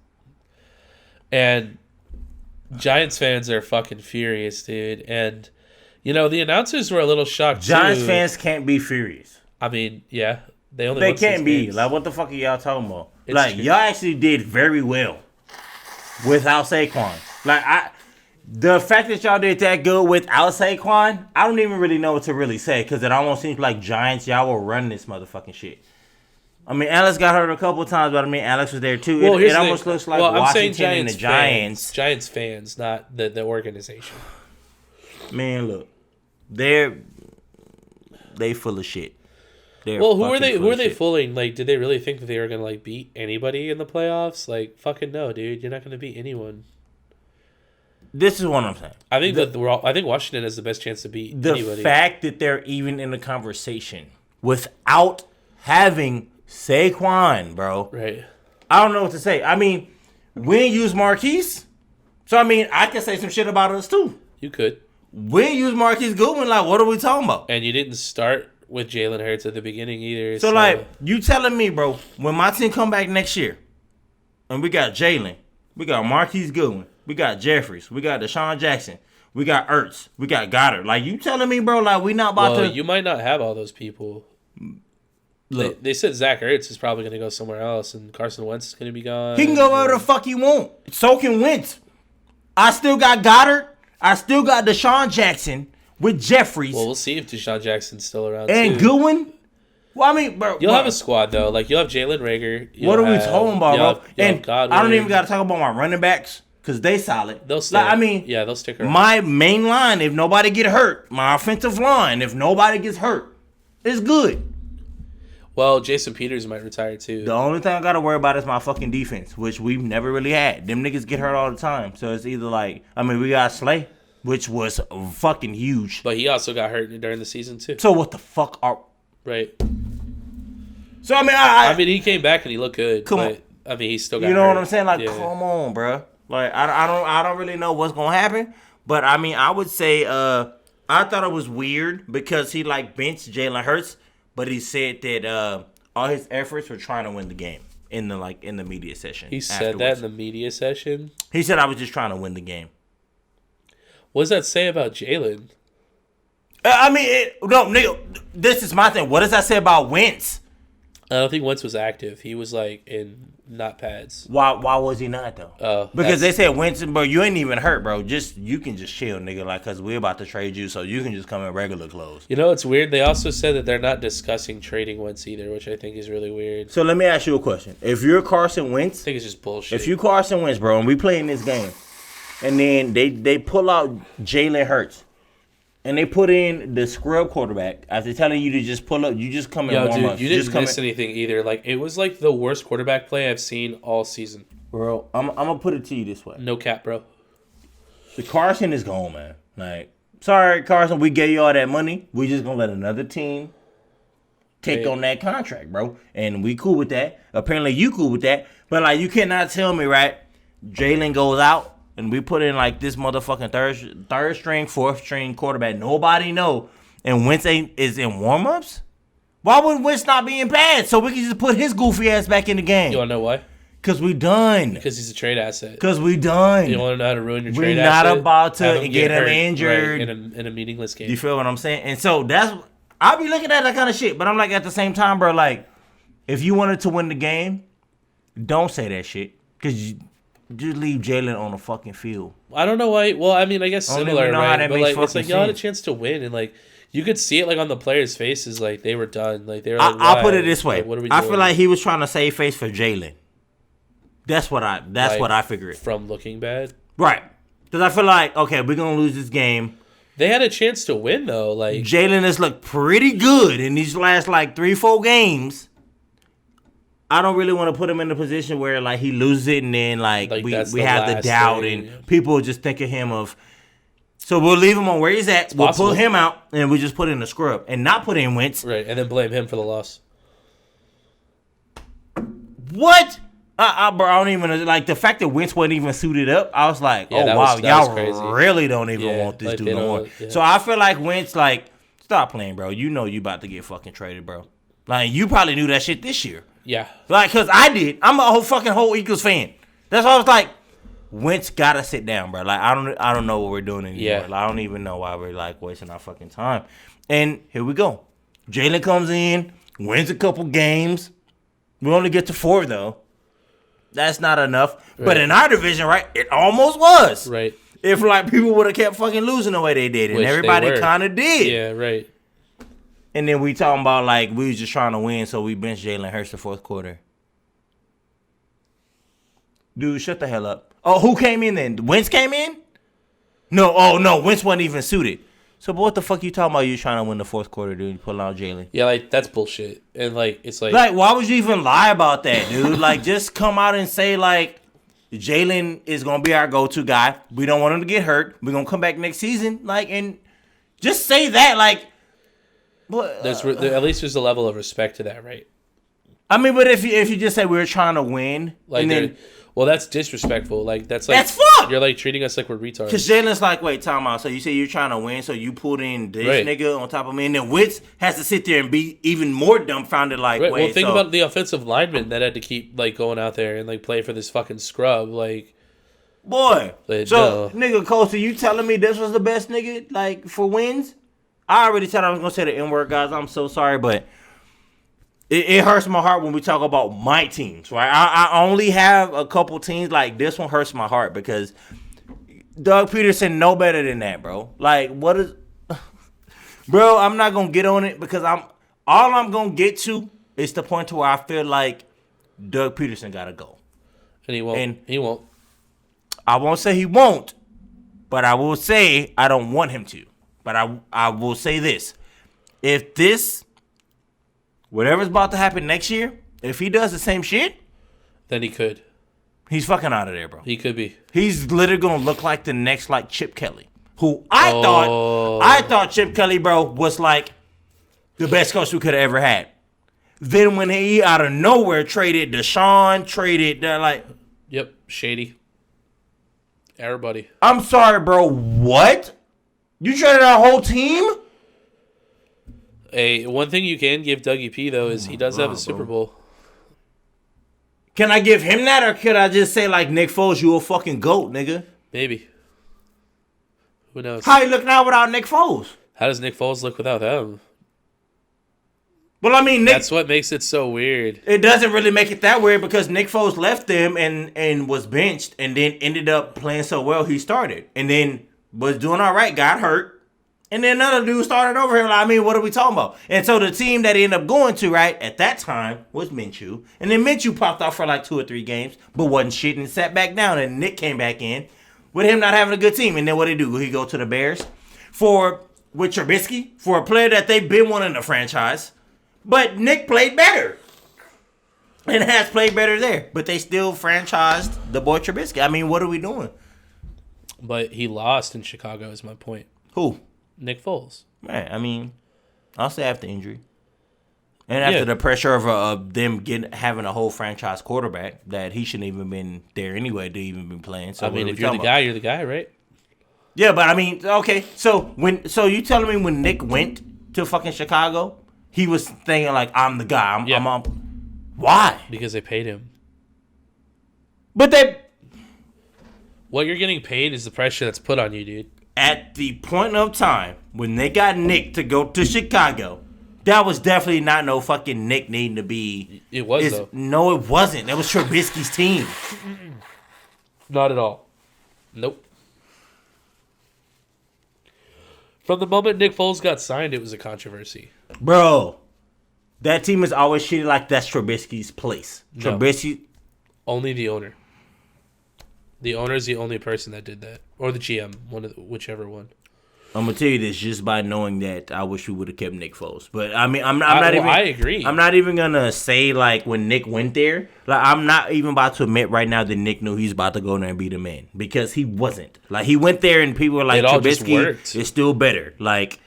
[SPEAKER 2] And Giants fans are fucking furious, dude. And the announcers were a little shocked
[SPEAKER 1] Giants fans can't be furious.
[SPEAKER 2] I mean, yeah,
[SPEAKER 1] they can't be. Games. What the fuck are y'all talking about? It's true. Y'all actually did very well without Saquon. The fact that y'all did that good without Saquon, I don't even really know what to really say because it almost seems like Giants, y'all will run this motherfucking shit. I mean, Alex got hurt a couple of times, but Alex was there too. Well, it almost looks like Washington and the Giants.
[SPEAKER 2] Giants fans, not the organization.
[SPEAKER 1] Man, look, they full of shit.
[SPEAKER 2] Who are they fooling? Did they really think that they were gonna beat anybody in the playoffs? Fucking no, dude. You're not gonna beat anyone.
[SPEAKER 1] This is what I'm saying.
[SPEAKER 2] I think I think Washington has the best chance to beat anybody.
[SPEAKER 1] The fact that they're even in the conversation without having Saquon, bro.
[SPEAKER 2] Right.
[SPEAKER 1] I don't know what to say. I mean, we didn't use Marquise. So, I mean, I can say some shit about us, too.
[SPEAKER 2] You could.
[SPEAKER 1] We didn't use Marquise Goodwin. What are we talking about?
[SPEAKER 2] And you didn't start with Jalen Hurts at the beginning either.
[SPEAKER 1] So, you telling me, bro, when my team come back next year, and we got Jalen, we got Marquise Goodwin, we got Jeffries, we got Deshaun Jackson, we got Ertz, we got Goddard. You telling me, bro, we not about to...
[SPEAKER 2] you might not have all those people. Look, they said Zach Ertz is probably going to go somewhere else, and Carson Wentz is going to be gone.
[SPEAKER 1] He can go wherever the fuck he want. So can Wentz. I still got Goddard. I still got Deshaun Jackson with Jeffries.
[SPEAKER 2] Well, we'll see if Deshaun Jackson's still around,
[SPEAKER 1] and
[SPEAKER 2] too.
[SPEAKER 1] Goodwin. Well, I mean, bro.
[SPEAKER 2] You'll have a squad, though. You'll have Jalen Reagor.
[SPEAKER 1] What are we talking about, bro? And I don't even got to talk about my running backs because they solid.
[SPEAKER 2] They'll stay. They'll stick around.
[SPEAKER 1] My main line, if nobody get hurt, my offensive line, if nobody gets hurt, is good.
[SPEAKER 2] Well, Jason Peters might retire, too.
[SPEAKER 1] The only thing I got to worry about is my fucking defense, which we've never really had. Them niggas get hurt all the time. So it's either we got Slay, which was fucking huge.
[SPEAKER 2] But he also got hurt during the season, too.
[SPEAKER 1] So what the fuck are...
[SPEAKER 2] Right.
[SPEAKER 1] So, I mean,
[SPEAKER 2] he came back and he looked good.
[SPEAKER 1] Come on.
[SPEAKER 2] I mean, he still got hurt.
[SPEAKER 1] You know what I'm saying? Come on, bro. I don't really know what's going to happen. But, I would say I thought it was weird because he, benched Jalen Hurts. But he said that all his efforts were trying to win the game in the media session.
[SPEAKER 2] He said that in the media session?
[SPEAKER 1] He said I was just trying to win the game.
[SPEAKER 2] What does that say about Jalen?
[SPEAKER 1] Nigga, this is my thing. What does that say about Wentz?
[SPEAKER 2] I don't think Wentz was active. He was in not pads.
[SPEAKER 1] Why was he not though? Because they said Wentz, bro, you ain't even hurt, bro. You can just chill, nigga. Cause we're about to trade you, so you can just come in regular clothes.
[SPEAKER 2] You know, it's weird. They also said that they're not discussing trading Wentz either, which I think is really weird.
[SPEAKER 1] So let me ask you a question. If you're Carson Wentz,
[SPEAKER 2] I think it's just bullshit.
[SPEAKER 1] If you Carson Wentz, bro, and we play in this game, and then they pull out Jalen Hurts, and they put in the scrub quarterback after telling you to just pull up. You just come in warm-ups.
[SPEAKER 2] You didn't miss anything either. Like, it was like the worst quarterback play I've seen all season.
[SPEAKER 1] Bro, I'm going to put it to you this way.
[SPEAKER 2] No cap, bro.
[SPEAKER 1] The Carson is gone, man. Like, sorry, Carson, we gave you all that money. We just going to let another team take on that contract, bro. And we cool with that. Apparently, you cool with that. But, like, you cannot tell me, right, Jalen goes out and we put in, like, this motherfucking third string, fourth string quarterback. Nobody know. And Wentz is in warm-ups? Why would Wentz not be in pads? So we can just put his goofy ass back in the game.
[SPEAKER 2] You want to know why?
[SPEAKER 1] Because we done.
[SPEAKER 2] Because he's a trade asset.
[SPEAKER 1] Because we done.
[SPEAKER 2] You want to know how to ruin your trade
[SPEAKER 1] We're
[SPEAKER 2] asset?
[SPEAKER 1] not about to get him injured.
[SPEAKER 2] Right, in a meaningless game.
[SPEAKER 1] You feel what I'm saying? And so I'll be looking at that kind of shit. But I'm like, at the same time, bro, like, if you wanted to win the game, don't say that shit. Because you just leave Jalen on the fucking field.
[SPEAKER 2] I don't know why. Well, I mean, I guess similar, right? But, like, it's like y'all had a chance to win. And, like, you could see it, like, on the players' faces. Like, they were done. Like, they were like,
[SPEAKER 1] I'll put it this way.
[SPEAKER 2] Like, what are we doing?
[SPEAKER 1] I feel like he was trying to save face for Jalen. That's what I figured.
[SPEAKER 2] From looking bad?
[SPEAKER 1] Right. Because I feel like, okay, we're going to lose this game.
[SPEAKER 2] They had a chance to win, though. Like,
[SPEAKER 1] Jalen has looked pretty good in these last, like, 3-4 games. I don't really want to put him in a position where, like, he loses it and then, like we have the doubt and people just think of him of. So we'll leave him on where he's at. We'll pull him out and we just put in the scrub and not put in Wentz.
[SPEAKER 2] Right, and then blame him for the loss.
[SPEAKER 1] What? Bro, I don't even like the fact that Wentz wasn't even suited up. I was like, y'all really don't even want this dude no more. Yeah. So I feel like Wentz, like, stop playing, bro. You know you about to get fucking traded, bro. Like, you probably knew that shit this year.
[SPEAKER 2] Yeah.
[SPEAKER 1] Like, cause I did. I'm a whole Eagles fan. That's why I was like, Wentz gotta sit down, bro. Like, I don't know what we're doing anymore. Yeah. Like, I don't even know why we're like wasting our fucking time. And here we go. Jalen comes in, wins a couple games. We only get to 4 though. That's not enough. Right. But in our division, right, it almost was.
[SPEAKER 2] Right.
[SPEAKER 1] If, like, people would have kept fucking losing the way they did. And which everybody kind of did.
[SPEAKER 2] Yeah, right.
[SPEAKER 1] And then we talking about, like, we was just trying to win, so we benched Jalen Hurts the fourth quarter. Dude, shut the hell up. Oh, who came in then? Wentz came in? No, Wentz wasn't even suited. So, but what the fuck you talking about? You trying to win the fourth quarter, dude? You pulling out Jalen?
[SPEAKER 2] Yeah, like, that's bullshit. And, like, it's like...
[SPEAKER 1] Like, why would you even lie about that, dude? Like, just come out and say, like, Jalen is going to be our go-to guy. We don't want him to get hurt. We're going to come back next season. Like, and just say that, like...
[SPEAKER 2] But, at least there's a level of respect to that, right?
[SPEAKER 1] I mean, but if you just say we're trying to win,
[SPEAKER 2] like,
[SPEAKER 1] and then...
[SPEAKER 2] Well, that's disrespectful. Like, that's like...
[SPEAKER 1] That's fucked!
[SPEAKER 2] You're, like, treating us like we're retards.
[SPEAKER 1] Because Jalen's like, wait, time out. So you say you're trying to win, so you pulled in this nigga on top of me, and then Wentz has to sit there and be even more dumbfounded, like,
[SPEAKER 2] right.
[SPEAKER 1] wait,
[SPEAKER 2] well, think about the offensive lineman that had to keep, like, going out there and, like, play for this fucking scrub, like...
[SPEAKER 1] Boy. So, nigga, Coach, are you telling me this was the best nigga, like, for wins? I already said I was going to say the N-word, guys. I'm so sorry, but... It hurts my heart when we talk about my teams, right? I only have a couple teams. Like, this one hurts my heart because Doug Peterson know better than that, bro. Like, what is... Bro, I'm not going to get on it because all I'm going to get to is the point to where I feel like Doug Peterson got to go.
[SPEAKER 2] And he won't. He won't.
[SPEAKER 1] I won't say he won't, but I will say I don't want him to. But I will say this. If this... Whatever's about to happen next year, if he does the same shit,
[SPEAKER 2] then he could.
[SPEAKER 1] He's fucking out of there, bro.
[SPEAKER 2] He could be.
[SPEAKER 1] He's literally gonna look like the next, like, Chip Kelly, who I thought Chip Kelly, bro, was like the best coach we could have ever had. Then when he out of nowhere traded Deshaun, they're like,
[SPEAKER 2] yep, shady. Everybody.
[SPEAKER 1] I'm sorry, bro. What? You traded our whole team?
[SPEAKER 2] One thing you can give Dougie P, though, is he does have a Super Bowl.
[SPEAKER 1] Can I give him that, or could I just say, like, Nick Foles, you a fucking GOAT, nigga?
[SPEAKER 2] Maybe. Who knows?
[SPEAKER 1] How you look now without Nick Foles?
[SPEAKER 2] How does Nick Foles look without them?
[SPEAKER 1] Well, I mean,
[SPEAKER 2] that's what makes it so weird.
[SPEAKER 1] It doesn't really make it that weird because Nick Foles left them and was benched and then ended up playing so well he started. And then was doing all right, got hurt. And then another dude started over here. Like, I mean, what are we talking about? And so the team that he ended up going to, right, at that time was Minshew. And then Minshew popped off for like 2 or 3 games, but wasn't shit and sat back down. And Nick came back in with him not having a good team. And then what did he do? He go to the Bears for with Trubisky for a player that they've been wanting to franchise. But Nick played better. And has played better there. But they still franchised the boy Trubisky. I mean, what are we doing?
[SPEAKER 2] But he lost in Chicago is my point.
[SPEAKER 1] Who?
[SPEAKER 2] Nick Foles.
[SPEAKER 1] Man, I mean, I'll say after injury. And after the pressure of them having a whole franchise quarterback that he shouldn't even been there anyway to even be playing. So
[SPEAKER 2] I mean, if you're the guy, you're the guy, right?
[SPEAKER 1] Yeah, but I mean, okay. So you telling me when Nick went to fucking Chicago, he was thinking like, I'm the guy. I'm why?
[SPEAKER 2] Because they paid him.
[SPEAKER 1] But
[SPEAKER 2] what you're getting paid is the pressure that's put on you, dude.
[SPEAKER 1] At the point of time when they got Nick to go to Chicago, that was definitely not no fucking Nick needing to be.
[SPEAKER 2] It was, though.
[SPEAKER 1] No, it wasn't. That was Trubisky's team.
[SPEAKER 2] Not at all. Nope. From the moment Nick Foles got signed, it was a controversy.
[SPEAKER 1] Bro, that team is always treated like that's Trubisky's place.
[SPEAKER 2] No.
[SPEAKER 1] Trubisky.
[SPEAKER 2] Only the owner. The owner is the only person that did that. Or the GM, whichever one.
[SPEAKER 1] I'm gonna tell you this just by knowing that I wish we would have kept Nick Foles. But I mean, I
[SPEAKER 2] agree.
[SPEAKER 1] I'm not even gonna say like when Nick went there. Like I'm not even about to admit right now that Nick knew he's about to go there and be the man because he wasn't. Like he went there and people were like, Trubisky is still better. Like,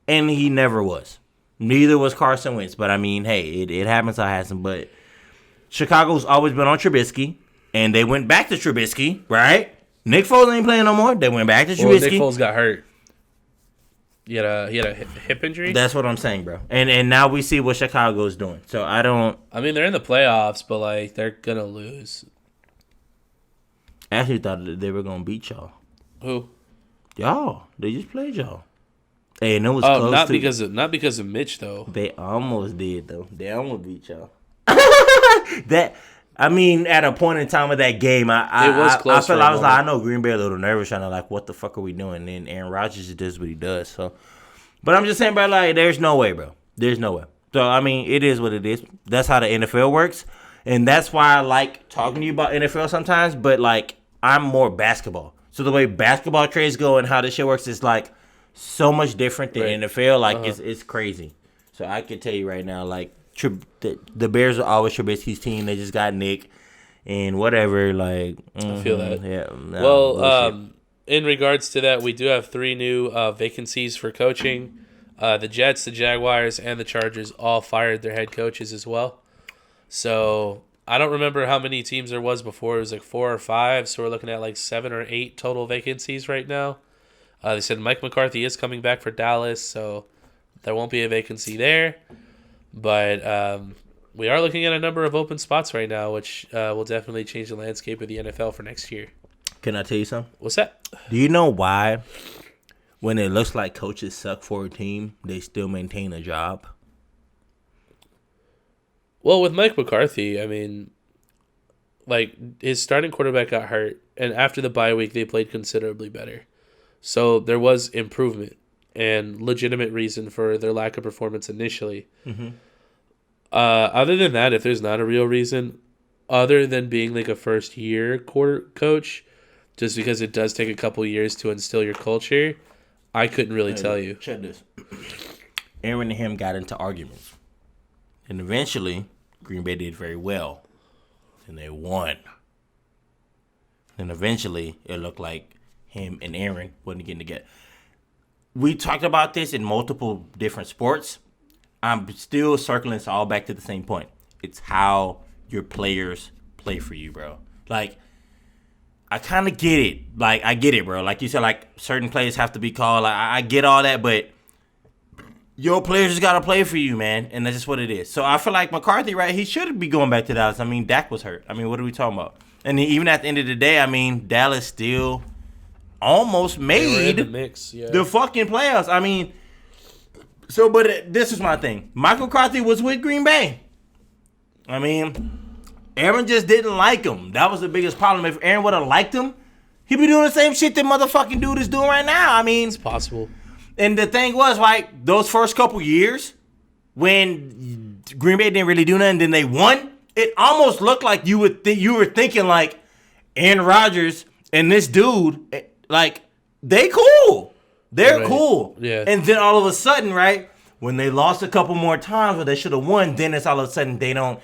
[SPEAKER 1] and he never was. Neither was Carson Wentz. But I mean, hey, it happens. I had some. But Chicago's always been on Trubisky, and they went back to Trubisky, right? Nick Foles ain't playing no more. They went back to Trubisky.
[SPEAKER 2] Well, Nick Foles got hurt. He had a hip injury.
[SPEAKER 1] That's what I'm saying, bro. And now we see what Chicago's doing. So I mean,
[SPEAKER 2] they're in the playoffs, but like they're gonna lose.
[SPEAKER 1] I actually thought that they were gonna beat y'all.
[SPEAKER 2] Who?
[SPEAKER 1] Y'all. They just played y'all. Hey, and it was close.
[SPEAKER 2] Not because of Mitch though.
[SPEAKER 1] They almost did though. They almost beat y'all. I mean, at a point in time of that game, I know Green Bay a little nervous, trying to like, what the fuck are we doing? And Aaron Rodgers just does what he does. So, but I'm just saying, bro, like, there's no way, bro. There's no way. So, I mean, it is what it is. That's how the NFL works, and that's why I like talking to you about NFL sometimes. But like, I'm more basketball. So the way basketball trades go and how this shit works is like so much different than NFL. Like, it's crazy. So I can tell you right now, like. The Bears are always Trubisky's team. They just got Nick and whatever. Like
[SPEAKER 2] I feel that.
[SPEAKER 1] Yeah.
[SPEAKER 2] Well, in regards to that, we do have 3 new vacancies for coaching. The Jets, the Jaguars, and the Chargers all fired their head coaches as well. So I don't remember how many teams there was before. It was like 4 or 5. So we're looking at like 7 or 8 total vacancies right now. They said Mike McCarthy is coming back for Dallas, so there won't be a vacancy there. But we are looking at a number of open spots right now, which will definitely change the landscape of the NFL for next year.
[SPEAKER 1] Can I tell you something?
[SPEAKER 2] What's that?
[SPEAKER 1] Do you know why when it looks like coaches suck for a team, they still maintain a job?
[SPEAKER 2] Well, with Mike McCarthy, I mean, like his starting quarterback got hurt, and after the bye week, they played considerably better. So there was improvement and legitimate reason for their lack of performance initially. Mm-hmm. Other than that, if there's not a real reason, other than being like a first-year coach, just because it does take a couple years to instill your culture, I couldn't really tell you.
[SPEAKER 1] Check this. Aaron and him got into arguments. And eventually, Green Bay did very well. And they won. And eventually, it looked like him and Aaron wasn't getting together. We talked about this in multiple different sports. I'm still circling this all back to the same point. It's how your players play for you, bro. Like, I kind of get it. Like, I get it, bro. Like you said, like, certain plays have to be called. Like, I get all that, but your players just got to play for you, man. And that's just what it is. So I feel like McCarthy, right, he should be going back to Dallas. I mean, Dak was hurt. I mean, what are we talking about? And even at the end of the day, I mean, Dallas still almost made
[SPEAKER 2] the mix,
[SPEAKER 1] the fucking playoffs. I mean, so, but this is my thing. Michael McCarthy was with Green Bay. I mean, Aaron just didn't like him. That was the biggest problem. If Aaron would have liked him, he'd be doing the same shit that motherfucking dude is doing right now. I mean,
[SPEAKER 2] it's possible.
[SPEAKER 1] And the thing was, like, those first couple years when Green Bay didn't really do nothing, then they won. It almost looked like you were thinking like Aaron Rodgers and this dude. Like, they cool. They're cool.
[SPEAKER 2] Yeah.
[SPEAKER 1] And then all of a sudden, right, when they lost a couple more times where they should have won, then it's all of a sudden they don't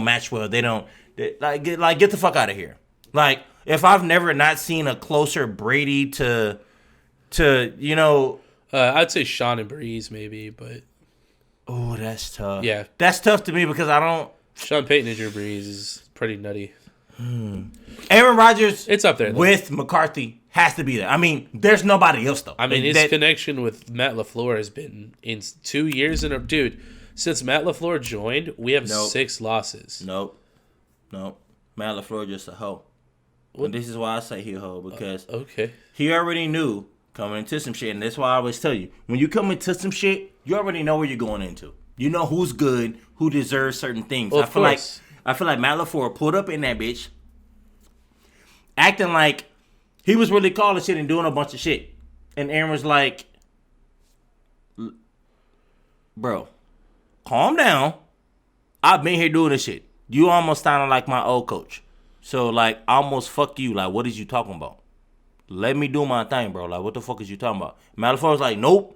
[SPEAKER 1] match well. Get the fuck out of here. Like, if I've never not seen a closer Brady to
[SPEAKER 2] I'd say Sean and Breeze maybe, but
[SPEAKER 1] oh, that's tough.
[SPEAKER 2] Yeah,
[SPEAKER 1] that's tough to me because I don't.
[SPEAKER 2] Sean Payton and Drew Brees is pretty nutty.
[SPEAKER 1] Aaron Rodgers,
[SPEAKER 2] it's up there though.
[SPEAKER 1] With McCarthy has to be there. I mean, there's nobody else though.
[SPEAKER 2] I mean, his connection with Matt LaFleur has been in 2 years in a dude. Since Matt LaFleur joined, we have 6 losses.
[SPEAKER 1] Nope. Matt LaFleur just a hoe. And this is why I say he a hoe because he already knew coming into some shit, and that's why I always tell you when you come into some shit, you already know where you're going into. You know who's good, who deserves certain things.
[SPEAKER 2] Well,
[SPEAKER 1] I feel like Matt LaFleur pulled up in that bitch, acting like he was really calling shit and doing a bunch of shit, and Aaron was like, "Bro, calm down. I've been here doing this shit. You almost sounded like my old coach, so like almost fuck you. Like, what is you talking about? Let me do my thing, bro. Like, what the fuck is you talking about?" Matt LaFleur was like, "Nope.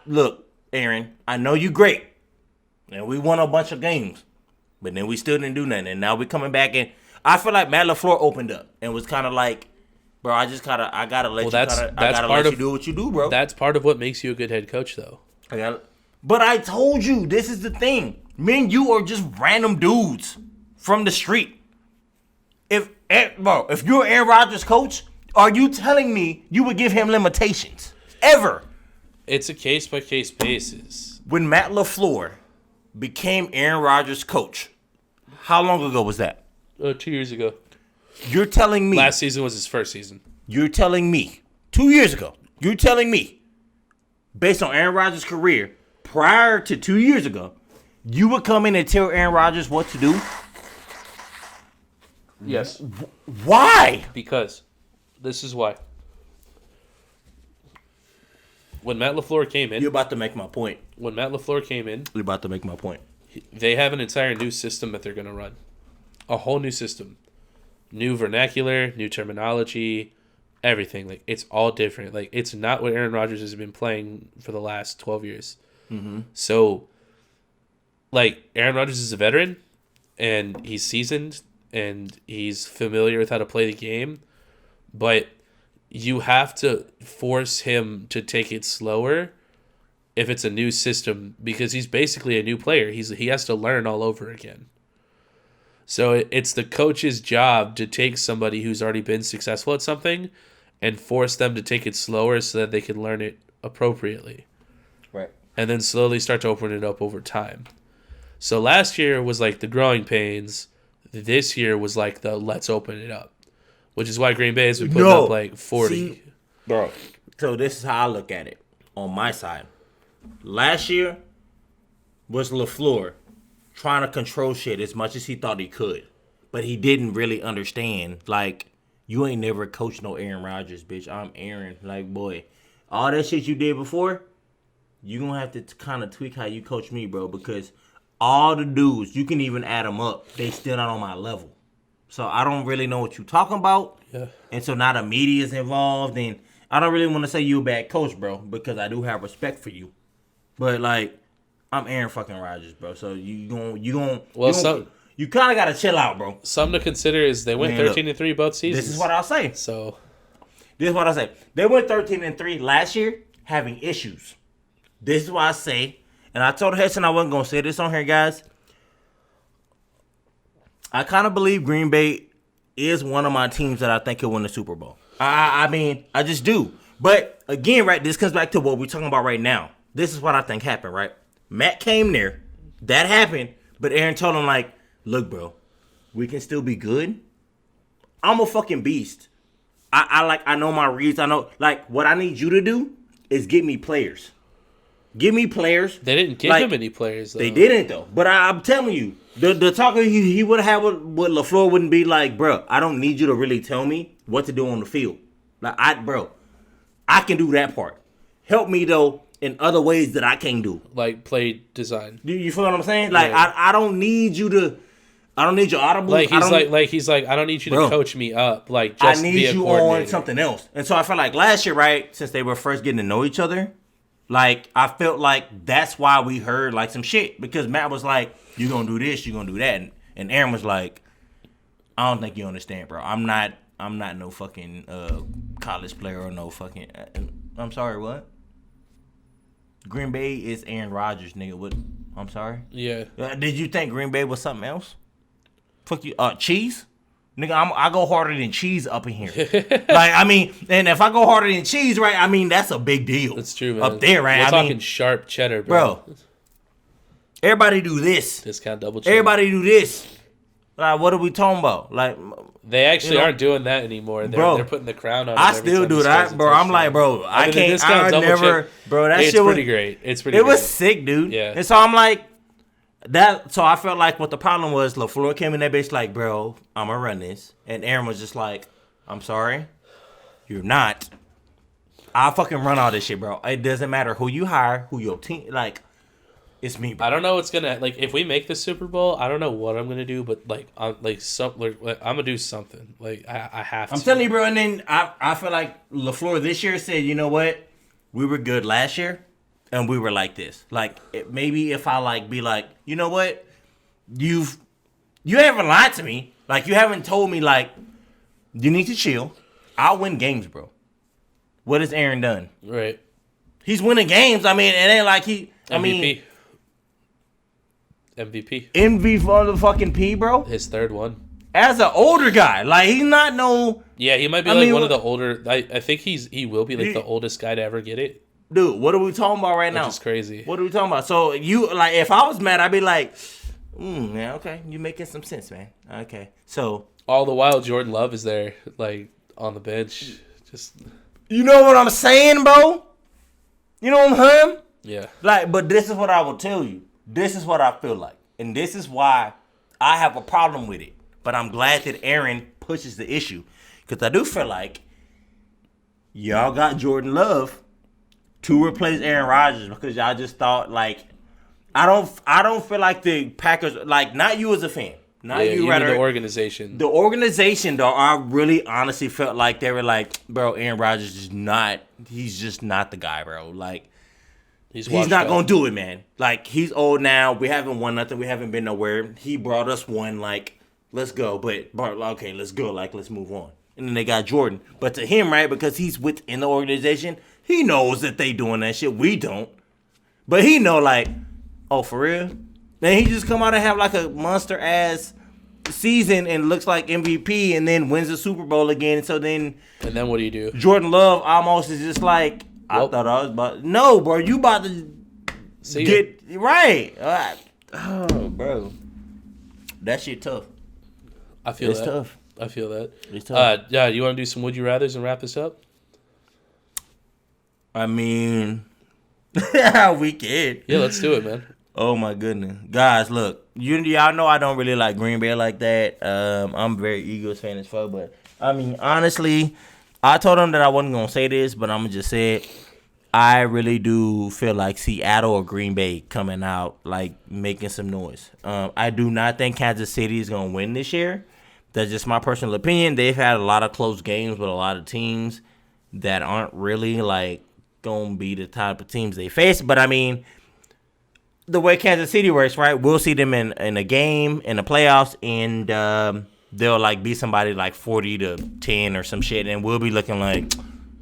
[SPEAKER 1] Look, Aaron, I know you great, and we won a bunch of games, but then we still didn't do nothing, and now we coming back and I feel like Matt LaFleur opened up and was kind of like, bro, I gotta let you do what you do, bro.
[SPEAKER 2] That's part of what makes you a good head coach, though.
[SPEAKER 1] But I told you, this is the thing. Me and you are just random dudes from the street. If you're Aaron Rodgers' coach, are you telling me you would give him limitations? Ever?
[SPEAKER 2] It's a case-by-case basis.
[SPEAKER 1] When Matt LaFleur became Aaron Rodgers' coach, how long ago was that?
[SPEAKER 2] 2 years ago.
[SPEAKER 1] You're telling me.
[SPEAKER 2] Last season was his first season.
[SPEAKER 1] You're telling me. 2 years ago. You're telling me. Based on Aaron Rodgers' career, prior to 2 years ago, you would come in and tell Aaron Rodgers what to do?
[SPEAKER 2] Yes.
[SPEAKER 1] Why?
[SPEAKER 2] Because. This is why. When Matt LaFleur came in...
[SPEAKER 1] You're about to make my point.
[SPEAKER 2] When Matt LaFleur came in...
[SPEAKER 1] You're about to make my point.
[SPEAKER 2] They have an entire new system that they're going to run. A whole new system. New vernacular, new terminology, everything. Like, it's all different. Like, it's not what Aaron Rodgers has been playing for the last 12 years.
[SPEAKER 1] Mm-hmm.
[SPEAKER 2] So, like, Aaron Rodgers is a veteran, and he's seasoned, and he's familiar with how to play the game. But you have to force him to take it slower if it's a new system, because he's basically a new player. He has to learn all over again. So it's the coach's job to take somebody who's already been successful at something and force them to take it slower so that they can learn it appropriately.
[SPEAKER 1] Right.
[SPEAKER 2] And then slowly start to open it up over time. So last year was like the growing pains. This year was like the let's open it up. Which is why Green Bay has been putting up like 40.
[SPEAKER 1] See, bro, so this is how I look at it on my side. Last year was LaFleur trying to control shit as much as he thought he could. But he didn't really understand. Like, you ain't never coached no Aaron Rodgers, bitch. I'm Aaron. Like, boy, all that shit you did before, you going to have to kind of tweak how you coach me, bro. Because all the dudes, you can even add them up, they still not on my level. So I don't really know what you're talking about.
[SPEAKER 2] Yeah.
[SPEAKER 1] And so now the media's involved. And I don't really want to say you a bad coach, bro, because I do have respect for you. But, like, I'm Aaron fucking Rodgers, bro. So you kind of got to chill out, bro.
[SPEAKER 2] Something to consider is they went 13-3 both seasons.
[SPEAKER 1] This is what I'll say. This is what I say. They went 13-3 last year having issues. This is why I say, and I told Heston I wasn't going to say this on here, guys. I kind of believe Green Bay is one of my teams that I think will win the Super Bowl. I mean, I just do. But, again, right, this comes back to what we're talking about right now. This is what I think happened, right? Matt came there. That happened. But Aaron told him, like, look, bro, we can still be good. I'm a fucking beast. I know my reads. I know, like, what I need you to do is get me players. Give me players.
[SPEAKER 2] They didn't give him any players, though.
[SPEAKER 1] They didn't, though. But I'm telling you, the talker he would have had with LaFleur wouldn't be like, bro, I don't need you to really tell me what to do on the field. Like, I can do that part. Help me, though, in other ways that I can't do.
[SPEAKER 2] Like play design.
[SPEAKER 1] You feel what I'm saying? Like, yeah. I don't need you to... I don't need your audible.
[SPEAKER 2] Like he's like I don't need you to coach me up. Like just
[SPEAKER 1] I need
[SPEAKER 2] be a
[SPEAKER 1] you on something else. And so I felt like last year, right, since they were first getting to know each other, like I felt like that's why we heard like some shit because Matt was like, "You gonna do this, you gonna do that," and Aaron was like, "I don't think you understand, bro. I'm not no fucking college player or no fucking. I'm sorry, what? Green Bay is Aaron Rodgers, nigga. What? I'm sorry.
[SPEAKER 2] Yeah.
[SPEAKER 1] Did you think Green Bay was something else? Fuck you. Cheese, nigga. I go harder than cheese up in here. Like I mean, and if I go harder than cheese, right? I mean that's a big deal.
[SPEAKER 2] That's true, man.
[SPEAKER 1] Up there, right?
[SPEAKER 2] We're talking sharp cheddar, bro.
[SPEAKER 1] Everybody do this.
[SPEAKER 2] Discount double cheddar.
[SPEAKER 1] Everybody do this. Like what are we talking about? Like.
[SPEAKER 2] They actually aren't doing that anymore. They're putting the crown on.
[SPEAKER 1] I still do that, bro. I'm like, bro, I can't. I never, bro. That shit was
[SPEAKER 2] pretty great. It's pretty.
[SPEAKER 1] It was sick, dude.
[SPEAKER 2] Yeah.
[SPEAKER 1] And so I'm like, that. So I felt like what the problem was. LaFleur came in that bitch like, bro, I'm gonna run this, and Aaron was just like, I'm sorry, you're not. I'll fucking run all this shit, bro. It doesn't matter who you hire, who your team, like. It's me, bro.
[SPEAKER 2] I don't know what's gonna like if we make the Super Bowl. I don't know what I'm gonna do, but I'm gonna do something. Like I have to.
[SPEAKER 1] I'm telling you, bro. And then I feel like LaFleur this year said, you know what, we were good last year, and we were like this. Like maybe if I like be like, you know what, you haven't lied to me. Like you haven't told me like you need to chill. I'll win games, bro. What has Aaron done?
[SPEAKER 2] Right.
[SPEAKER 1] He's winning games. I mean, it ain't like he. I
[SPEAKER 2] MVP.
[SPEAKER 1] mean.
[SPEAKER 2] MVP
[SPEAKER 1] for the fucking P, bro.
[SPEAKER 2] His third one.
[SPEAKER 1] As an older guy, like he's not no.
[SPEAKER 2] Yeah, he might be one of the older. I think he will be like the oldest guy to ever get it.
[SPEAKER 1] Dude, what are we talking about right now?
[SPEAKER 2] Which is crazy.
[SPEAKER 1] What are we talking about? So you like, if I was mad, I'd be like, yeah, okay, you making some sense, man. Okay, so
[SPEAKER 2] all the while Jordan Love is there, like on the bench, just.
[SPEAKER 1] You know what I'm saying, bro? You know what I'm saying?
[SPEAKER 2] Yeah.
[SPEAKER 1] Like, but this is what I will tell you. This is what I feel like. And this is why I have a problem with it. But I'm glad that Aaron pushes the issue. Because I do feel like y'all got Jordan Love to replace Aaron Rodgers because y'all just thought, like, I don't feel like the Packers, like, not you as a fan. Not you, rather.
[SPEAKER 2] The organization.
[SPEAKER 1] The organization, though, I really honestly felt like they were like, bro, Aaron Rodgers is not, he's just not the guy, bro. Like, He's not going to do it, man. Like, he's old now. We haven't won nothing. We haven't been nowhere. He brought us one, like, let's go. But, okay, let's go. Like, let's move on. And then they got Jordan. But to him, right, because he's within the organization, he knows that they doing that shit. We don't. But he know, like, oh, for real? Then he just come out and have, like, a monster-ass season and looks like MVP and then wins the Super Bowl again. So then...
[SPEAKER 2] And then what do you do?
[SPEAKER 1] Jordan Love almost is just like... I thought I was about... No, bro. You about to get... Right. Oh, bro. That shit tough.
[SPEAKER 2] I feel
[SPEAKER 1] it's tough.
[SPEAKER 2] I feel that.
[SPEAKER 1] It's tough.
[SPEAKER 2] Yeah, you want to do some Would You Rathers and wrap this up?
[SPEAKER 1] I mean... we can.
[SPEAKER 2] Yeah, let's do it, man.
[SPEAKER 1] Oh, my goodness. Guys, look. Y'all know I don't really like Green Bay like that. I'm a very Eagles fan as fuck. But, I mean, honestly... I told him that I wasn't going to say this, but I'm going to just say it. I really do feel like Seattle or Green Bay coming out, like, making some noise. I do not think Kansas City is going to win this year. That's just my personal opinion. They've had a lot of close games with a lot of teams that aren't really, like, going to be the type of teams they face. But, I mean, the way Kansas City works, right, we'll see them in a game, in the playoffs, and they'll like be somebody like 40-10 or some shit, and we'll be looking like,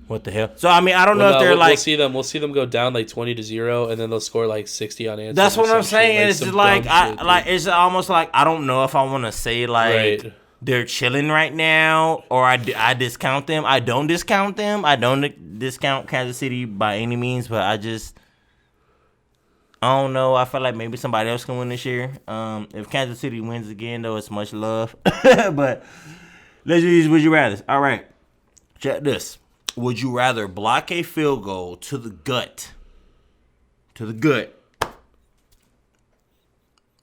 [SPEAKER 1] what the hell? So I mean, I don't know if they're like
[SPEAKER 2] we'll see them go down like 20-0, and then they'll score like 60 on answers.
[SPEAKER 1] That's what I'm saying. Like, it's just like it's almost like I don't know if I want to say like they're chilling right now, or I discount them. I don't discount them. I don't discount Kansas City by any means, but I don't know. I feel like maybe somebody else can win this year. If Kansas City wins again, though, it's much love. But let's do these Would You Rather. All right. Check this. Would you rather block a field goal to the gut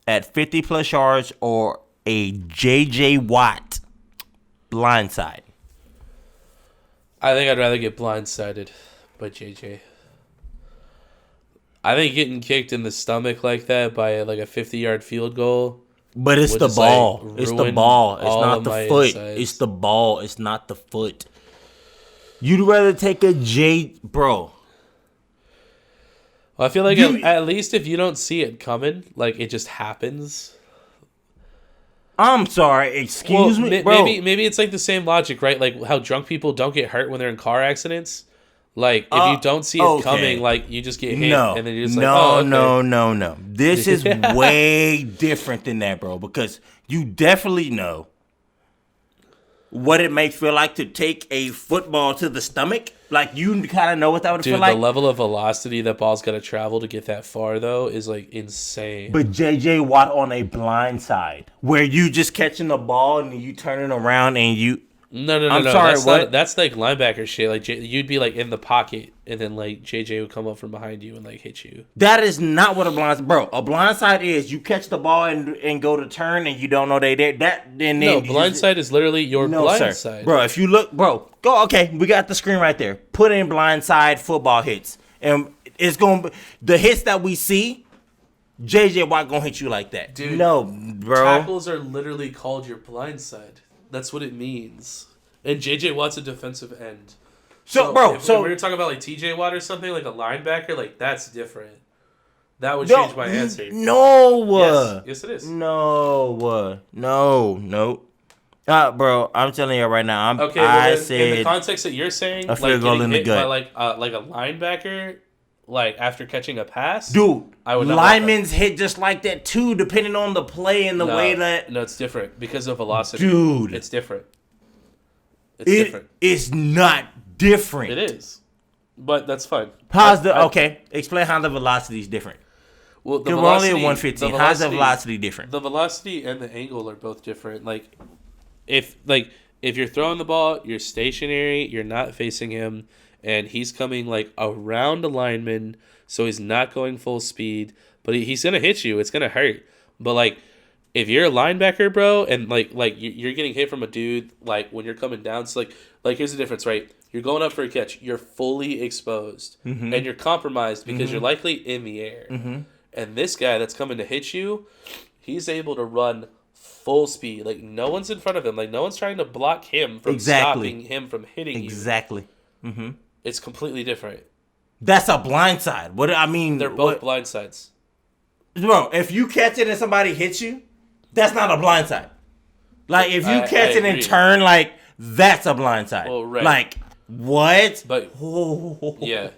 [SPEAKER 1] at 50-plus yards or a J.J. Watt blindside?
[SPEAKER 2] I think I'd rather get blindsided by J.J. I think getting kicked in the stomach like that by like a 50-yard field goal
[SPEAKER 1] But it's the ball. Like, it's the ball. It's not the foot. Insides. It's the ball. It's not the foot. You'd rather take a bro.
[SPEAKER 2] Well, I feel like at least if you don't see it coming, like it just happens.
[SPEAKER 1] I'm sorry, excuse me, bro.
[SPEAKER 2] Maybe it's like the same logic, right? Like how drunk people don't get hurt when they're in car accidents. Like if you don't see it coming, like you just get hit, and then you're just
[SPEAKER 1] no. This is way different than that, bro. Because you definitely know what it may feel like to take a football to the stomach. Like, you kind of know what that would feel like.
[SPEAKER 2] The level of velocity that ball's got to travel to get that far, though, is, like, insane.
[SPEAKER 1] But J.J. Watt on a blind side, where you just catching the ball and you turning around and you...
[SPEAKER 2] No. I'm sorry, that's like linebacker shit. Like, you'd be, like, in the pocket, and then, like, J.J. would come up from behind you and, like, hit you.
[SPEAKER 1] That is not what a blind... Bro, a blind side is you catch the ball and go to turn and you don't know they there.
[SPEAKER 2] Blind side is literally your blind side.
[SPEAKER 1] Bro, if you look... Bro, go... Okay, we got the screen right there. Put in blind side football hits. And it's going to... The hits that we see, J.J. Watt going to hit you like that.
[SPEAKER 2] Dude,
[SPEAKER 1] no, bro.
[SPEAKER 2] Tackles are literally called your blind side. That's what it means. And J.J. Watt's a defensive end. So if we were talking about like T.J. Watt or something, like a linebacker, like that's different. That would change my answer.
[SPEAKER 1] No.
[SPEAKER 2] Yes, it is.
[SPEAKER 1] No. Bro, I'm telling you right now. In
[SPEAKER 2] the context that you're saying,
[SPEAKER 1] a field goal in the gut,
[SPEAKER 2] by like a linebacker, like after catching a pass,
[SPEAKER 1] dude. Linemen's hit just like that too, depending on the play and the way that.
[SPEAKER 2] No, it's different because of velocity,
[SPEAKER 1] dude.
[SPEAKER 2] It's different. Different.
[SPEAKER 1] It's not different.
[SPEAKER 2] It is, but that's fine.
[SPEAKER 1] Explain how the velocity is different.
[SPEAKER 2] Well,
[SPEAKER 1] we're only at 115. How's the velocity different?
[SPEAKER 2] The velocity and the angle are both different. Like, if you're throwing the ball, you're stationary, you're not facing him, and he's coming like around a lineman, so he's not going full speed, but he's gonna hit you. It's gonna hurt. But like, if you're a linebacker, bro, and like you're getting hit from a dude, like when you're coming down, so like here's the difference, right? You're going up for a catch, you're fully exposed, and you're compromised because you're likely in the air. And this guy that's coming to hit you, he's able to run full speed. Like, no one's in front of him. Like, no one's trying to block him from stopping him from hitting you.
[SPEAKER 1] Exactly.
[SPEAKER 2] It's completely different.
[SPEAKER 1] That's a blind side. What I mean,
[SPEAKER 2] they're both blind sides.
[SPEAKER 1] Bro, if you catch it and somebody hits you, that's not a blind side. Like, if you catch it and turn, like, that's a blind side.
[SPEAKER 2] Well, right.
[SPEAKER 1] Like, what?
[SPEAKER 2] But, yeah.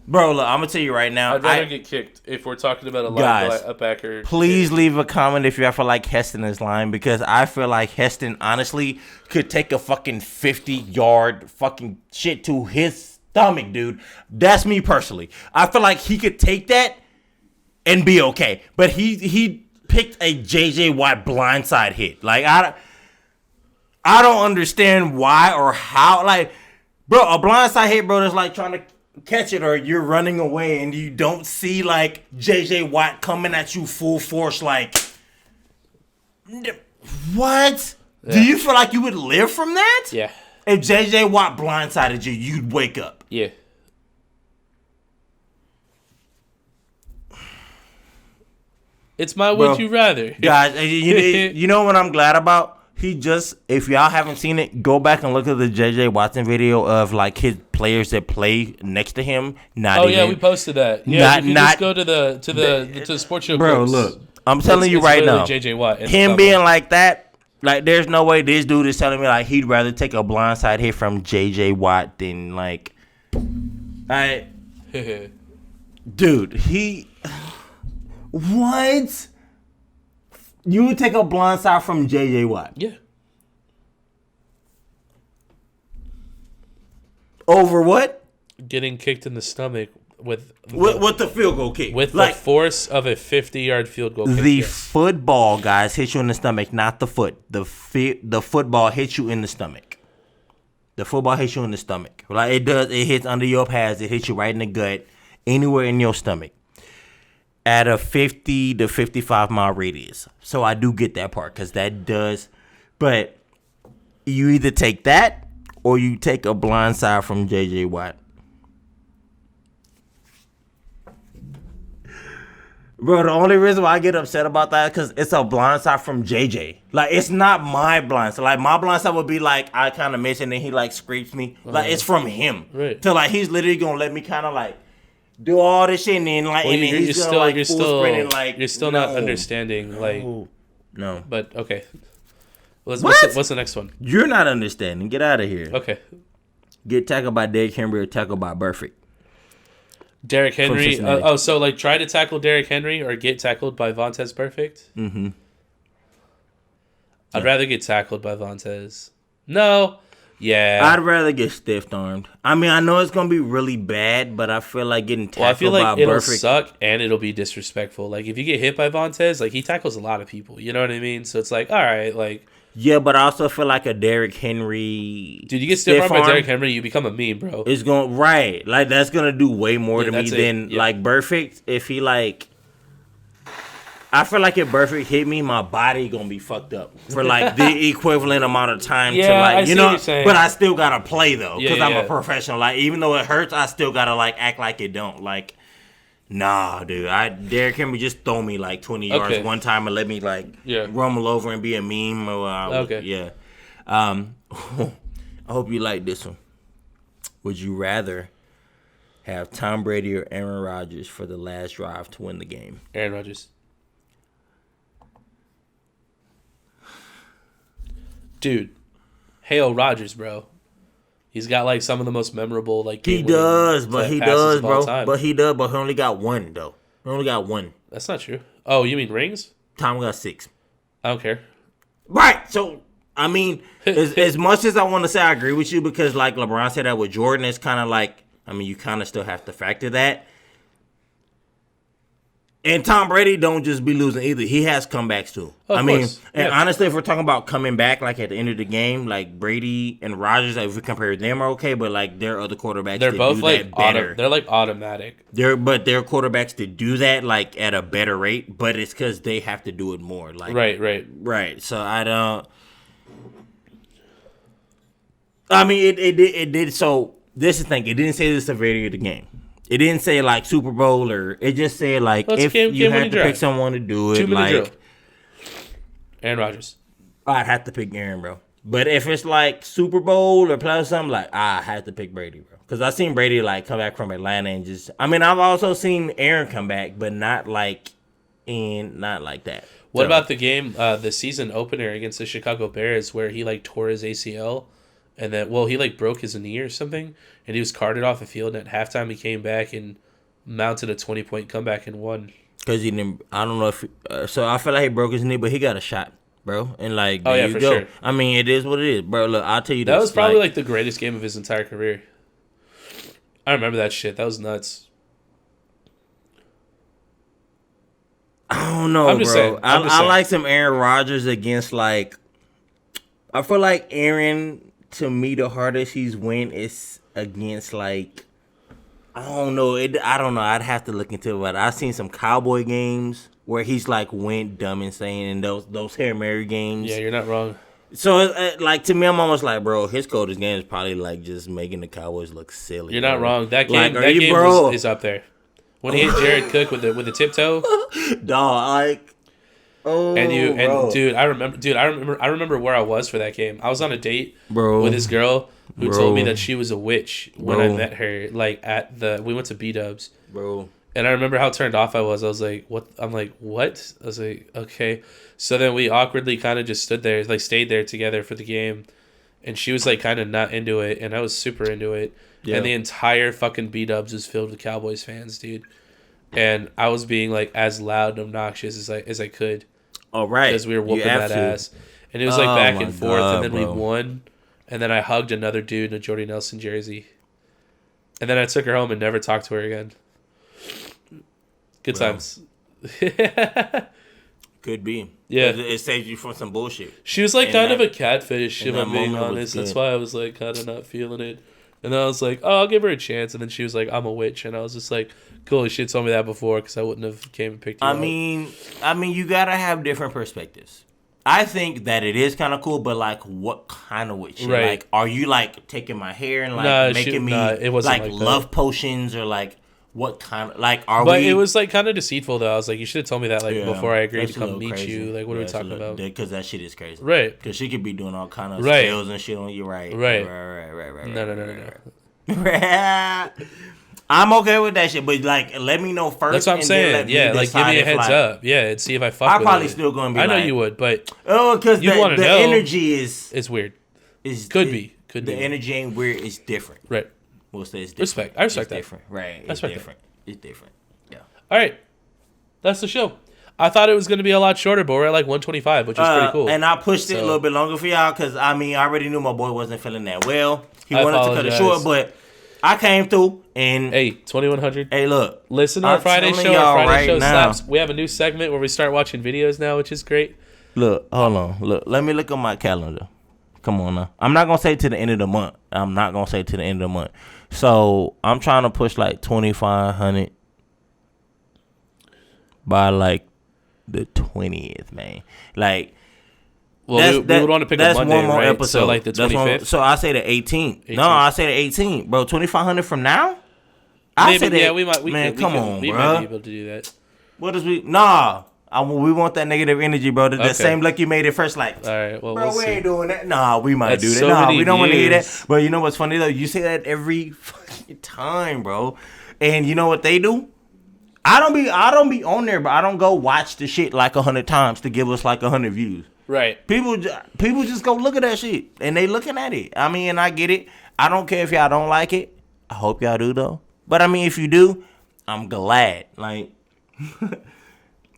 [SPEAKER 1] Bro, look, I'm going to tell you right now.
[SPEAKER 2] I'd rather get kicked if we're talking about a linebacker.
[SPEAKER 1] Please leave a comment if you ever like Heston is lying, because I feel like Heston, honestly, could take a fucking 50-yard fucking shit to his stomach, dude. That's me personally. I feel like he could take that and be okay. But he picked a J.J. Watt blindside hit. Like, I don't understand why or how. Like, bro, a blindside hit, bro, that's like trying to catch it, or you're running away and you don't see like J.J. Watt coming at you full force. Like, what? Yeah. Do you feel like you would live from that?
[SPEAKER 2] Yeah.
[SPEAKER 1] If J.J. Watt blindsided you, you'd wake up.
[SPEAKER 2] Yeah. It's my would you rather.
[SPEAKER 1] Guys, you know what I'm glad about? If y'all haven't seen it, go back and look at the J.J. Watson video of like his players that play next to him.
[SPEAKER 2] We posted that. Yeah, just go to the sports show.
[SPEAKER 1] Bro, look, I'm telling you right now,
[SPEAKER 2] J.J. Watt,
[SPEAKER 1] him being like that, like there's no way this dude is telling me like he'd rather take a blindside hit from J.J. Watt than like, dude, what? You would take a blindside from J.J. Watt?
[SPEAKER 2] Yeah.
[SPEAKER 1] Over what?
[SPEAKER 2] Getting kicked in the stomach with
[SPEAKER 1] the field goal kick.
[SPEAKER 2] With the force of a 50-yard field goal kick.
[SPEAKER 1] The football, guys, hits you in the stomach, not the foot. The football hits you in the stomach. The football hits you in the stomach. Like it does. It hits under your pads. It hits you right in the gut, anywhere in your stomach. At a 50 to 55 mile radius. So I do get that part because that does. But you either take that or you take a blindside from J.J. Watt. Bro, the only reason why I get upset about that is because it's a blind side from JJ. Like, it's not my blind side. Like, my blind side would be like, I kind of miss it and then he like scrapes me. Like, it's from him.
[SPEAKER 2] Right.
[SPEAKER 1] So, like, he's literally going to let me kind of like do all this shit and then like, and then he's going to like full sprint and like.
[SPEAKER 2] You're still not understanding. Like,
[SPEAKER 1] no.
[SPEAKER 2] But, okay. What's the next one?
[SPEAKER 1] You're not understanding. Get out of here.
[SPEAKER 2] Okay.
[SPEAKER 1] Get tackled by Derrick Henry or tackled by Perfect.
[SPEAKER 2] Derrick Henry. So like try to tackle Derrick Henry or get tackled by Vontaze Perfect?
[SPEAKER 1] Mm-hmm.
[SPEAKER 2] I'd rather get tackled by Vontaze. No. Yeah.
[SPEAKER 1] I'd rather get stiff-armed. I mean, I know it's going to be really bad, but I feel like getting tackled by Perfect.
[SPEAKER 2] Well, I feel like it'll suck and it'll be disrespectful. Like, if you get hit by Vontaze, like, he tackles a lot of people. You know what I mean? So it's like, all right, like...
[SPEAKER 1] Yeah, but I also feel like a Derrick Henry...
[SPEAKER 2] Dude, you get stiff-armed by Derrick Henry, you become a meme, bro.
[SPEAKER 1] It's going... Right. Like, that's going to do way more to me than, like, Perfect. If he, like... I feel like if Perfect hit me, my body going to be fucked up for, like, the equivalent amount of time to, like... You know, but I still got to play, though, because I'm a professional. Like, even though it hurts, I still got to, like, act like it don't. Like... Nah, dude. Derrick Henry just throw me like 20 yards one time and let me like rumble over and be a meme. Yeah. I hope you like this one. Would you rather have Tom Brady or Aaron Rodgers for the last drive to win the game?
[SPEAKER 2] Aaron Rodgers. Dude, hail Rodgers, bro. He's got like some of the most memorable like.
[SPEAKER 1] He does, bro. But he only got one though. He only got one.
[SPEAKER 2] That's not true. Oh, you mean rings?
[SPEAKER 1] Tom got 6.
[SPEAKER 2] I don't care.
[SPEAKER 1] Right. So I mean, as much as I want to say I agree with you because like LeBron said that with Jordan, it's kind of like I mean you kind of still have to factor that. And Tom Brady don't just be losing either. He has comebacks too.
[SPEAKER 2] Of course.
[SPEAKER 1] Honestly, if we're talking about coming back, like at the end of the game, like Brady and Rodgers, like, if we compare them, are okay. But like their other quarterbacks,
[SPEAKER 2] they're both
[SPEAKER 1] do
[SPEAKER 2] like
[SPEAKER 1] that better.
[SPEAKER 2] They're like automatic.
[SPEAKER 1] Their quarterbacks to do that like at a better rate, but it's because they have to do it more. Like right. So I don't. I mean, it did. So this is the thing. It didn't say the severity of the game. It didn't say like Super Bowl or it just said like if you had to pick someone to do it, like
[SPEAKER 2] Aaron Rodgers.
[SPEAKER 1] I'd have to pick Aaron, bro. But if it's like Super Bowl or playoff something, like I have to pick Brady, bro. Because I've seen Brady like come back from Atlanta and just. I mean, I've also seen Aaron come back, but not like that.
[SPEAKER 2] What about the game, the season opener against the Chicago Bears, where he like tore his ACL? And then, he like broke his knee or something, and he was carted off the field. And at halftime, he came back and mounted a 20-point comeback and won.
[SPEAKER 1] Because he didn't. I don't know if. So I feel like he broke his knee, but he got a shot, bro. And like, there you go. Sure. I mean, it is what it is, bro. Look, I'll tell you
[SPEAKER 2] that was probably like the greatest game of his entire career. I remember that shit. That was nuts.
[SPEAKER 1] I don't know, bro. I like some Aaron Rodgers against like. I feel like Aaron. To me, the hardest he's win is against like I don't know. I don't know. I'd have to look into it. But I've seen some Cowboy games where he's like went dumb insane in those Hail Mary games.
[SPEAKER 2] Yeah, you're not wrong.
[SPEAKER 1] So like to me, I'm almost like, bro, his coldest game is probably like just making the Cowboys look silly.
[SPEAKER 2] You're not wrong. That game, is up there. When he hit Jared Cook with the tiptoe,
[SPEAKER 1] dog, like. Oh,
[SPEAKER 2] dude, I remember where I was for that game. I was on a date with this girl who told me that she was a witch when I met her. Like we went to B-Dubs,
[SPEAKER 1] bro.
[SPEAKER 2] And I remember how turned off I was. I was like, "What?" I'm like, "What?" I was like, "Okay." So then we awkwardly kind of just stood there, like stayed there together for the game, and she was like kind of not into it, and I was super into it. Yeah. And the entire fucking B-Dubs was filled with Cowboys fans, dude. And I was being like as loud and obnoxious as I could.
[SPEAKER 1] Oh, right.
[SPEAKER 2] Because we were whooping that ass. And it was like back and forth, and then we won. And then I hugged another dude in a Jordy Nelson jersey. And then I took her home and never talked to her again. Good times.
[SPEAKER 1] Could be.
[SPEAKER 2] Yeah.
[SPEAKER 1] It saved you from some bullshit.
[SPEAKER 2] She was like kind of a catfish, if I'm being honest. That's why I was like kind of not feeling it. And then I was like, oh, I'll give her a chance. And then she was like, I'm a witch. And I was just like, cool, she told me that before because I wouldn't have came and picked you up.
[SPEAKER 1] I mean, you got to have different perspectives. I think that it is kind of cool, but like what kind of witch?
[SPEAKER 2] Right.
[SPEAKER 1] Like, are you like taking my hair and like making me
[SPEAKER 2] it wasn't
[SPEAKER 1] like love potions or like what kind of like are
[SPEAKER 2] but
[SPEAKER 1] we?
[SPEAKER 2] But it was like kind of deceitful though. I was like, you should have told me that before I agreed to come meet
[SPEAKER 1] crazy.
[SPEAKER 2] you. Like, what are we talking about?
[SPEAKER 1] Because that shit is crazy.
[SPEAKER 2] Right.
[SPEAKER 1] Because she could be doing all kind of spells and shit on you. Right. No. I'm okay with that shit, but like, let me know first.
[SPEAKER 2] That's what I'm saying. Yeah, like give me a heads up. Yeah, and see if I fuck. I'm
[SPEAKER 1] probably still gonna be.
[SPEAKER 2] I know you would, but
[SPEAKER 1] because the energy is.
[SPEAKER 2] It's weird. Could be.
[SPEAKER 1] The energy ain't weird. It's different.
[SPEAKER 2] Right.
[SPEAKER 1] We'll say it's different.
[SPEAKER 2] Respect. I respect that.
[SPEAKER 1] Different. Right. It's different. It's different. Yeah.
[SPEAKER 2] All right. That's the show. I thought it was going to be a lot shorter, but we're at like 125, which is pretty cool.
[SPEAKER 1] And I pushed it a little bit longer for y'all because, I already knew my boy wasn't feeling that well. He wanted to cut it short, but I came through and...
[SPEAKER 2] Hey, 2100.
[SPEAKER 1] Hey, look.
[SPEAKER 2] Listen to our Friday show. Our Friday show slaps. We have a new segment where we start watching videos now, which is great.
[SPEAKER 1] Look, hold on. Look, let me look at my calendar. Come on now. I'm not going to say to the end of the month. So, I'm trying to push like 2,500 by like the 20th, man. Like...
[SPEAKER 2] Well, we would want to pick up Monday, one more right?
[SPEAKER 1] Episode.
[SPEAKER 2] So, like the 25th?
[SPEAKER 1] So, I say the 18th. No, I say the 18th. Bro, 2,500 from now?
[SPEAKER 2] We might.
[SPEAKER 1] Come on,
[SPEAKER 2] we
[SPEAKER 1] bro.
[SPEAKER 2] might be able to do that.
[SPEAKER 1] What is we... Nah. We want that negative energy, bro. The same look you made it first, like...
[SPEAKER 2] All right, well,
[SPEAKER 1] bro,
[SPEAKER 2] we
[SPEAKER 1] ain't doing that. Nah, we might do that.
[SPEAKER 2] So
[SPEAKER 1] nah, we don't want to hear that. But you know what's funny, though? You say that every fucking time, bro. And you know what they do? I don't be on there, but I don't go watch the shit like 100 times to give us like 100 views.
[SPEAKER 2] Right.
[SPEAKER 1] People just go look at that shit, and they looking at it. And I get it. I don't care if y'all don't like it. I hope y'all do, though. But, if you do, I'm glad. Like,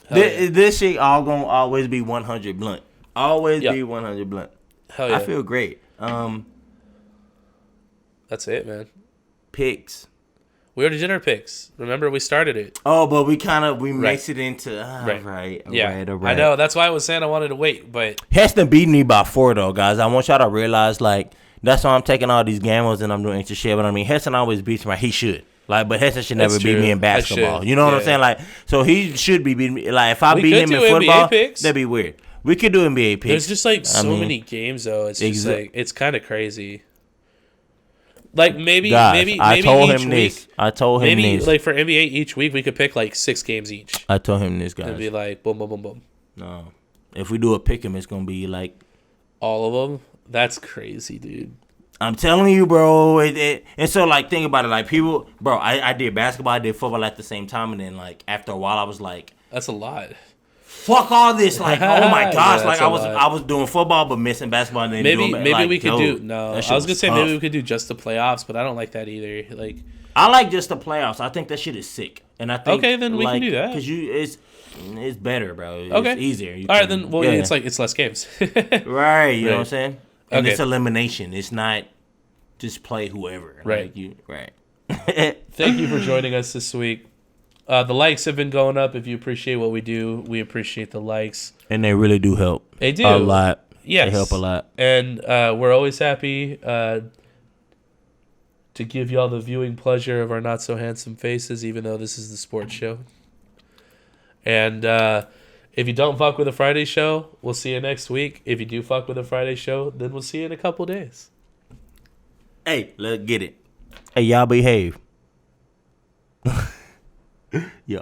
[SPEAKER 1] this shit all gonna always be 100 blunt. Always be 100 blunt.
[SPEAKER 2] Hell yeah.
[SPEAKER 1] I feel great.
[SPEAKER 2] That's it, man.
[SPEAKER 1] Picks.
[SPEAKER 2] We already did our picks. Remember, we started it.
[SPEAKER 1] Oh, but we mixed it into...
[SPEAKER 2] Right.
[SPEAKER 1] Right.
[SPEAKER 2] I know. That's why I was saying I wanted to wait, but...
[SPEAKER 1] Heston beat me by 4, though, guys. I want y'all to realize, like, that's why I'm taking all these gambles and I'm doing extra shit. But, Heston always beats me. He should. Like, but Heston should never beat me in basketball. You know what I'm saying? Like, so he should be beating me. Like, if I beat him in football, that'd be weird. We could do NBA picks.
[SPEAKER 2] There's just, like, so many games, though. It's just, like, it's kind of crazy. Like, maybe
[SPEAKER 1] I told
[SPEAKER 2] each
[SPEAKER 1] him
[SPEAKER 2] week,
[SPEAKER 1] this. I told him
[SPEAKER 2] maybe,
[SPEAKER 1] this.
[SPEAKER 2] like, for NBA each week, we could pick, like, 6 games each.
[SPEAKER 1] I told him this, guys.
[SPEAKER 2] And be like, boom, boom, boom, boom.
[SPEAKER 1] No. If we do a pick 'em, it's going to be, like...
[SPEAKER 2] All of them? That's crazy, dude.
[SPEAKER 1] I'm telling you, bro. And so, like, think about it. Like, people... Bro, I did basketball. I did football at the same time. And then, like, after a while, I was like...
[SPEAKER 2] That's a lot.
[SPEAKER 1] Fuck all this. Like, oh, my gosh. Like, I was doing football, but missing basketball. And then
[SPEAKER 2] maybe
[SPEAKER 1] like,
[SPEAKER 2] we could do... No, I was going to say maybe we could do just the playoffs, but I don't like that either. Like...
[SPEAKER 1] I like just the playoffs. I think that shit is sick. And I think...
[SPEAKER 2] Okay, then we can do that.
[SPEAKER 1] Because it's better, bro.
[SPEAKER 2] Okay.
[SPEAKER 1] It's easier.
[SPEAKER 2] All right, then... Well, it's like... It's less games.
[SPEAKER 1] Right. You know what I'm saying? And
[SPEAKER 2] okay.
[SPEAKER 1] It's elimination. It's not... Just play whoever.
[SPEAKER 2] Right.
[SPEAKER 1] Right.
[SPEAKER 2] Thank you for joining us this week. The likes have been going up. If you appreciate what we do, we appreciate the likes.
[SPEAKER 1] And they really do help.
[SPEAKER 2] They do.
[SPEAKER 1] A lot.
[SPEAKER 2] Yes.
[SPEAKER 1] They help a lot.
[SPEAKER 2] And we're always happy to give y'all the viewing pleasure of our not so handsome faces, even though this is the sports show. And if you don't fuck with the Friday show, we'll see you next week. If you do fuck with the Friday show, then we'll see you in a couple days.
[SPEAKER 1] Hey, let's get it. Hey, y'all behave. Yeah.